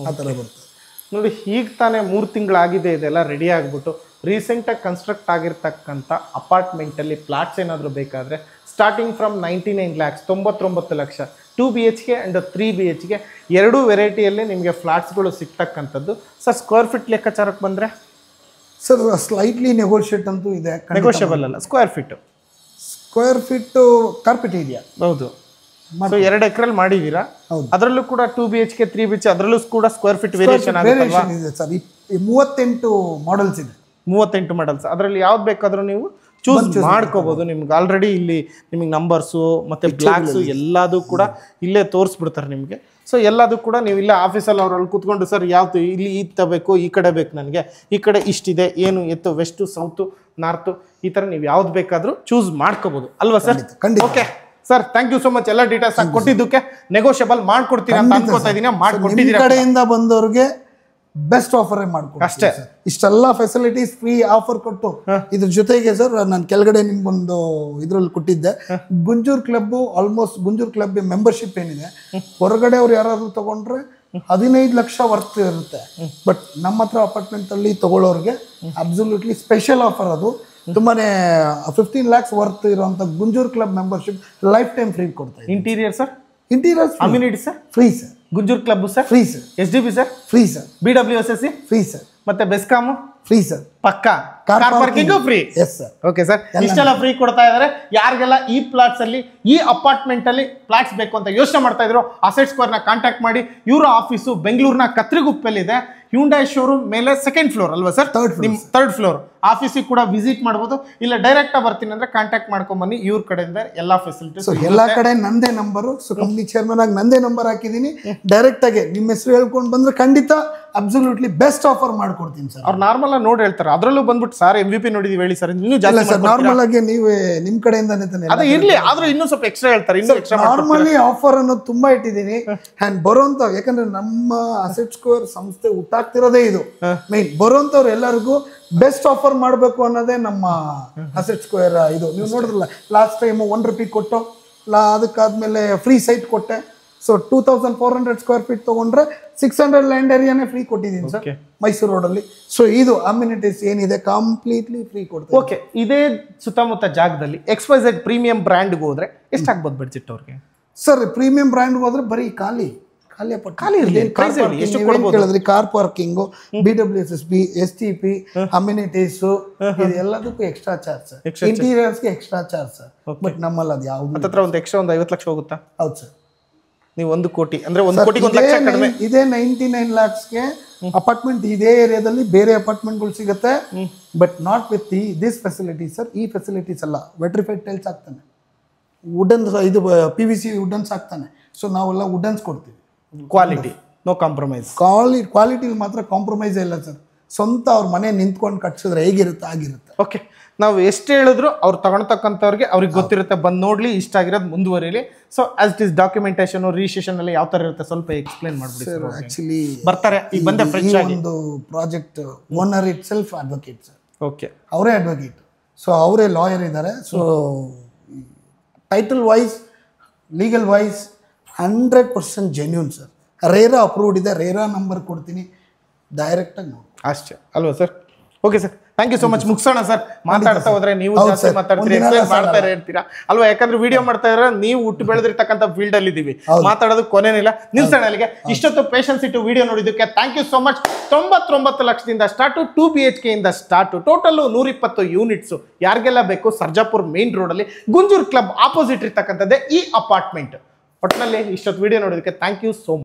ಆ ಥರ ಬರ್ತದೆ ನೋಡಿ. ಈಗ ತಾನೇ 3 ತಿಂಗಳಾಗಿದೆ ಇದೆಲ್ಲ ರೆಡಿ ಆಗಿಬಿಟ್ಟು. ರೀಸೆಂಟಾಗಿ ಕನ್ಸ್ಟ್ರಕ್ಟ್ ಆಗಿರ್ತಕ್ಕಂಥ ಅಪಾರ್ಟ್ಮೆಂಟಲ್ಲಿ ಪ್ಲಾಟ್ಸ್ ಏನಾದರೂ ಬೇಕಾದರೆ starting from 99 lakhs 99 lakh 2 BHK and 3 BHK ಎರಡೂ ವೆರೈಟಿಯಲ್ಲಿ ನಿಮಗೆ ಫ್ಲಾಟ್ಸ್ಗಳು ಸಿಗ್ತಕ್ಕಂಥದ್ದು. ಸರ್ ಸ್ಕ್ವೇರ್ ಫೀಟ್ ಲೆಕ್ಕಾಚಾರಕ್ಕೆ ಬಂದರೆ ಸರ್ ಸ್ಲೈಟ್ಲಿ ನೆಗೋಷಿಯೇಟ್ ಅಂತೂ ಇದೆ. ನೆಗೋಷಿಯಬಲ್ ಅಲ್ಲ, ಸ್ಕ್ವೇರ್ ಫೀಟು ಕಾರ್ಪೆಟ್ ಇದೆಯಾ? ಹೌದು. ಸೊ 2 ಎಕರೆಲ್ಲಿ ಮಾಡಿದ್ದೀರಾ. ಅದರಲ್ಲೂ ಕೂಡ 2 BHK 3 BHK ಅದರಲ್ಲೂ ಕೂಡ ಸ್ಕ್ವೇರ್ ಫೀಟ್ ವೇರಿಯೇಷನ್ ಇದೆ ಸರ್. 38 ಮಾಡಲ್ಸ್ ಇದೆ. 38 ಮಾಡಲ್ಸ್. ಅದರಲ್ಲಿ ಯಾವ್ದು ಬೇಕಾದರೂ ನೀವು ಚೂಸ್ ಮಾಡ್ಕೋಬಹುದು. ನಿಮ್ಗೆ ಆಲ್ರೆಡಿ ಇಲ್ಲಿ ನಿಮಗೆ ನಂಬರ್ಸು ಮತ್ತು ಬ್ಲ್ಯಾಕ್ಸು ಎಲ್ಲದೂ ಕೂಡ ಇಲ್ಲೇ ತೋರಿಸ್ಬಿಡ್ತಾರೆ ನಿಮಗೆ. ಸೊ ಎಲ್ಲದೂ ಕೂಡ ನೀವು ಇಲ್ಲೇ ಆಫೀಸಲ್ಲಿ ಅವರಲ್ಲಿ ಕೂತ್ಕೊಂಡು ಸರ್ ಯಾವುದು ಇಲ್ಲಿ ಈ ಬೇಕು, ಈ ಕಡೆ ಬೇಕು, ನನಗೆ ಈ ಕಡೆ ಇಷ್ಟಿದೆ, ಏನು ಎತ್ತು, ವೆಸ್ಟು, ಸೌತು, ನಾರ್ತು, ಈ ಥರ ನೀವು ಯಾವ್ದು ಬೇಕಾದರೂ ಚೂಸ್ ಮಾಡ್ಕೋಬೋದು ಅಲ್ವಾ sir? Okay sir, thank you so much. ಎಲ್ಲ ಡೀಟೇಲ್ಸ್ ಕೊಟ್ಟಿದ್ದಕ್ಕೆ. ನೆಗೋಷಿಯಬಲ್ ಮಾಡ್ಕೊಡ್ತೀನಿ ಅಂತ ಅನ್ಕೋತಾ ಇದ್ದೀನಿ. ಮಾಡ್ಕೊಟ್ಟಿದ್ದೀರಾ. ಕಡೆಯಿಂದ ಬಂದವ್ರಿಗೆ ಬೆಸ್ಟ್ ಆಫರ್ ಮಾಡ್ಕೊಡ್ತೀವಿ ಅಷ್ಟೇ. ಇಷ್ಟೆಲ್ಲ ಫೆಸಿಲಿಟೀಸ್ ಫ್ರೀ ಆಫರ್ ಕೊಟ್ಟು ಇದ್ರ ಜೊತೆಗೆ ಸರ್ ನಾನು ಕೆಳಗಡೆ ನಿಮ್ಗೊಂದು ಇದ್ರಲ್ಲಿ ಕೊಟ್ಟಿದ್ದೆ. ಗುಂಜೂರ್ ಕ್ಲಬ್ ಆಲ್ಮೋಸ್ಟ್ ಗುಂಜೂರ್ ಕ್ಲಬ್ ಮೆಂಬರ್ಶಿಪ್ ಏನಿದೆ, ಹೊರಗಡೆ ಅವ್ರು ಯಾರಾದ್ರೂ ತಗೊಂಡ್ರೆ 15 ಲಕ್ಷ ವರ್ತ್ ಇರುತ್ತೆ. ಬಟ್ ನಮ್ಮ ಹತ್ರ ಅಪಾರ್ಟ್ಮೆಂಟ್ ಅಲ್ಲಿ ತಗೊಳ್ಳೋರಿಗೆ ಅಬ್ಸಲ್ಯೂಟ್ಲಿ ಸ್ಪೆಷಲ್ ಆಫರ್. ಅದು ತುಂಬಾನೇ 15 lakhs ವರ್ತ್ ಇರುವಂತ Gunjur club membership lifetime free ಕೊಡ್ತಾ ಇದೆ. Interior sir, interior amenity sir free sir. Gunjur club sir free sir. SDB sir free sir. BWSSC free sir. ಮತ್ತೆ ಬೆಸ್ಕಾಮ್ ಫ್ರೀ ಸರ್. ಪಕ್ಕಾ car parking free. Yes sir. Okay sir, ಇಷ್ಟೆಲ್ಲ free ಕೊಡ್ತಾ ಇದ್ದಾರೆ. ಯಾರಿಗೆಲ್ಲ ಈ plots ಅಲ್ಲಿ ಈ ಅಪಾರ್ಟ್ಮೆಂಟ್ ಅಲ್ಲಿ ಪ್ಲಾಟ್ಸ್ ಬೇಕು ಅಂತ ಯೋಚನೆ ಮಾಡ್ತಾ ಇದ್ರು, ಅಸೆಟ್ ಸ್ಕ್ವೇರ್ ನ ಕಾಂಟ್ಯಾಕ್ಟ್ ಮಾಡಿ. ಇವರ ಆಫೀಸು ಬೆಂಗಳೂರಿನ ಕತ್ರಿಗುಪ್ಪೆಲ್ಲಿ ಇದೆ. ಹ್ಯುಂಡೈ ಶೋರೂಮ್ ಮೇಲೆ 2nd ಫ್ಲೋರ್ ಅಲ್ವಾ ಸರ್? ನಿಮ್ 3rd ಫ್ಲೋರ್. ಆಫೀಸಿಗೆ ಕೂಡ ವಿಸಿಟ್ ಮಾಡ್ಬೋದು. ಇಲ್ಲ ಡೈರೆಕ್ಟ್ ಆಗಿ ಬರ್ತೀನಿ ಅಂದ್ರೆ ಕಾಂಟ್ಯಾಕ್ಟ್ ಮಾಡ್ಕೊಂಡ್ ಬನ್ನಿ. ಇವ್ರ ಕಡೆಯಿಂದ ಎಲ್ಲಾ ಫೆಸಿಲಿಟೀಸ್. ಎಲ್ಲಾ ಕಡೆ ನಂದೇ ನಂಬರು. ಸೊ ಕಂಪ್ನಿ ಚೇರ್ಮನ್ ಆಗಿ ನಂದೇ ನಂಬರ್ ಹಾಕಿದೀನಿ. ಡೈರೆಕ್ಟ್ ಆಗಿ ನಿಮ್ಮ ಹೆಸರು ಹೇಳ್ಕೊಂಡು ಬಂದ್ರೆ ಖಂಡಿತ ಅಬ್ಸಲ್ಯೂಟ್ಲಿ ಬೆಸ್ಟ್ ಆಫರ್ ಮಾಡ್ಕೊಡ್ತೀನಿ ಸರ್. ಅವ್ರು ನಾರ್ಮಲ್ ಆಗಿ ನೋಡಿ ಹೇಳ್ತಾರೆ. ಅದರಲ್ಲೂ ಬಂದ್ಬಿಟ್ಟು ಸರ್ MVP ನೋಡಿದೀವಿ ಹೇಳಿ ಸರ್, ಇನ್ನೂ ಜಾಸ್ತಿ ಸರ್. ನಾರ್ಮಲ್ ಆಗಿ ನೀವೇ ನಿಮ್ ಕಡೆಯಿಂದಾನೆ ತಾನೆ. ಅದೇ ಇರ್ಲಿ, ಆದ್ರೂ ಇನ್ನೂ ಸ್ವಲ್ಪ ಎಕ್ಸ್ಟ್ರಾ ಹೇಳ್ತಾರೆ. ಇನ್ನೂ ಎಕ್ಸ್ಟ್ರಾ ನಾರ್ಮಲಿ ಆಫರ್ ಅನ್ನೋದು ತುಂಬಾ ಇಟ್ಟಿದ್ದೀನಿ. ಅಂಡ್ ಬರುವಂತ, ಯಾಕಂದ್ರೆ ನಮ್ಮ ಅಸೆಟ್ ಸ್ಕ್ವೇರ್ ಸಂಸ್ಥೆ ಹುಟ್ಟಾಗ್ತಿರೋದೇ ಇದು ಮೇನ್. ಬರುವಂತವ್ರು ಎಲ್ಲರಿಗೂ ಬೆಸ್ಟ್ ಆಫರ್ ಮಾಡಬೇಕು ಅನ್ನೋದೇ ನಮ್ಮ ಅಸೆಟ್ ಸ್ಕ್ವೇರ್ ಇದು. ನೀವು ನೋಡಿದ್ರಲ್ಲ ಲಾಸ್ಟ್ ಟೈಮ್ 1 ರೂಪಾಯಿ ಕೊಟ್ಟು ಅದಕ್ಕಾದ್ಮೇಲೆ ಫ್ರೀ ಸೈಟ್ ಕೊಟ್ಟೆ. ಸೊ 2400 ಸ್ಕ್ವೇರ್ ಫೀಟ್ ತಗೊಂಡ್ರೆ 600 ಲ್ಯಾಂಡ್ ಏರಿಯಾನೇ ಫ್ರೀ ಕೊಟ್ಟಿದ್ದೀನಿ ಸರ್ ಮೈಸೂರು ರೋಡಲ್ಲಿ. ಸೊ ಇದು ಅಮ್ಯುನಿಟೀಸ್ ಏನಿದೆ ಕಂಪ್ಲೀಟ್ಲಿ ಫ್ರೀ ಕೊಡ್ತೀವಿ. ಓಕೆ, ಇದೇ ಸುತ್ತಮುತ್ತ ಜಾಗದಲ್ಲಿ XYZ ಪ್ರೀಮಿಯಂ ಬ್ರ್ಯಾಂಡ್ಗೆ ಹೋದ್ರೆ ಎಷ್ಟಾಗ್ಬೋದು ಬಡ್ಜೆಟ್ ಅವ್ರಿಗೆ ಸರ್? ಪ್ರೀಮಿಯಂ ಬ್ರ್ಯಾಂಡ್ಗೆ ಹೋದ್ರೆ ಬರೀ ಖಾಲಿ ಕೇಳಿದ್ರಿ. Car parking, BWSSB, STP, amenities ಎಲ್ಲದಕ್ಕೂ ಎಕ್ಸ್ಟ್ರಾ ಚಾರ್ಜ್ ಸರ್. ಇಂಟೀರಿಯರ್ಸ್ಗೆ ಎಕ್ಸ್ಟ್ರಾ ಚಾರ್ಜ್ ಸರ್. ಬಟ್ ನಮ್ಮಲ್ಲಿ ಅದು ಯಾವ್ದು ಹತ್ರ ಒಂದು ಎಕ್ಸ್ಟ್ರಾ ಒಂದು 50 ಲಕ್ಷ ಹೋಗುತ್ತಾ? ಹೌದು ಸರ್. ನೀವು 1 ಕೋಟಿ ಅಂದ್ರೆ 1 ಕೋಟಿಗೆ 1 ಲಕ್ಷ ಕಡಿಮೆ. ಇದೇ 99 lakhsಗೆ ಅಪಾರ್ಟ್ಮೆಂಟ್ ಇದೇ ಏರಿಯಾದಲ್ಲಿ ಬೇರೆ ಅಪಾರ್ಟ್ಮೆಂಟ್ಗಳು ಸಿಗುತ್ತೆ. But not with this facilities sir. ಈ ಫೆಸಿಲಿಟೀಸ್ ಅಲ್ಲ. ವೆಟ್ರಿಫೈಡ್ ಟೈಲ್ಸ್ ಹಾಕ್ತಾನೆ, ವುಡನ್ ಇದು PVC ವುಡನ್ಸ್ ಹಾಕ್ತಾನೆ. ಸೊ ನಾವೆಲ್ಲ ವುಡನ್ಸ್ ಕೊಡ್ತೀವಿ. Quality no compromise. ಕ್ವಾಲಿಟಿ ಮಾತ್ರ ಕಾಂಪ್ರಮೈಸ್ ಇಲ್ಲ ಸರ್. ಸ್ವಂತ ಅವ್ರ ಮನೆ ನಿಂತ್ಕೊಂಡು ಕಟ್ಸಿದ್ರೆ ಹೇಗಿರುತ್ತೆ ಆಗಿರುತ್ತೆ. ಓಕೆ, ನಾವು ಎಷ್ಟು ಹೇಳಿದ್ರು ಅವ್ರು ತಗೊಳ್ತಕ್ಕಂಥವ್ರಿಗೆ ಅವ್ರಿಗೆ ಗೊತ್ತಿರುತ್ತೆ. ಬಂದು ನೋಡ್ಲಿ, ಇಷ್ಟ ಆಗಿರೋದು ಮುಂದುವರಿಲಿ. So as it is documentation registration ಎಲ್ಲ ಯಾವ ತರ ಇರುತ್ತೆ ಸ್ವಲ್ಪ ಎಕ್ಸ್ಪ್ಲೇನ್ ಮಾಡ್ಬಿಡಿ ಸರ್. ಆಕ್ಚುಲಿ ಬರ್ತಾರೆ ಈಗ ಬಂದೆ ಫ್ರೆಂಚ್ ಆಗಿ. ಒಂದು project owner itself advocate sir. Okay, ಅವರೇ ಅಡ್ವೊಕೇಟ್. ಸೊ ಅವರೇ ಲಾಯರ್ ಇದ್ದಾರೆ. So title wise, legal wise 100% genuine sir. RERA approved ಇದೆ. ರೇರಾ ನಂಬರ್ ಕೊಡ್ತೀನಿ, ಡೈರೆಕ್ಟಾಗಿ ನೋಡಿ ಅಷ್ಟೇ ಅಲ್ವಾ sir? Okay sir, thank you so much. ಮುಗಿಸೋಣ ಸರ್. ಮಾತಾಡ್ತಾ ಹೋದ್ರೆ ನೀವು ಜಾಸ್ತಿ ಮಾತಾಡ್ತೀರಿ, ಎಕ್ಸ್ಪ್ಲೇನ್ ಮಾಡ್ತಾ ಇರ್ತೀರಾ ಅಲ್ವಾ? ಯಾಕಂದ್ರೆ ವಿಡಿಯೋ ಮಾಡ್ತಾ ಇದ್ರೆ ನೀವು ಹುಟ್ಟು ಬೆಳೆದಿರ್ತಕ್ಕಂಥ ಫೀಲ್ಡ್ ಅಲ್ಲಿ ಇದೀವಿ. ಮಾತಾಡೋದು ಕೊನೆನಿಲ್ಲ. ನಿಲ್ಸೋಣ ಅಲ್ಲಿಗೆ. ಇಷ್ಟೊತ್ತು ಪೇಷನ್ಸ್ ಇಟ್ಟು ವಿಡಿಯೋ ನೋಡಿದ್ದಕ್ಕೆ ಥ್ಯಾಂಕ್ ಯು ಸೊ ಮಚ್. 99 ಲಕ್ಷದಿಂದ ಸ್ಟಾರ್ಟ್, 2 BHK ಇಂದ ಸ್ಟಾರ್ಟ್, ಟೋಟಲ್ 120 ಯೂನಿಟ್ಸ್. ಯಾರಿಗೆಲ್ಲ ಬೇಕು ಸರ್ಜಾಪುರ್ ಮೇನ್ ರೋಡ್ ಅಲ್ಲಿ ಗುಂಜೂರ್ ಕ್ಲಬ್ ಆಪೋಸಿಟ್ ಇರ್ತಕ್ಕಂಥದ್ದೇ ಈ ಅಪಾರ್ಟ್ಮೆಂಟ್. ಒಟ್ಟಿನಲ್ಲಿ ಇಷ್ಟೊತ್ತು ವಿಡಿಯೋ ನೋಡೋದಕ್ಕೆ ಥ್ಯಾಂಕ್ ಯು ಸೋ ಮಚ್.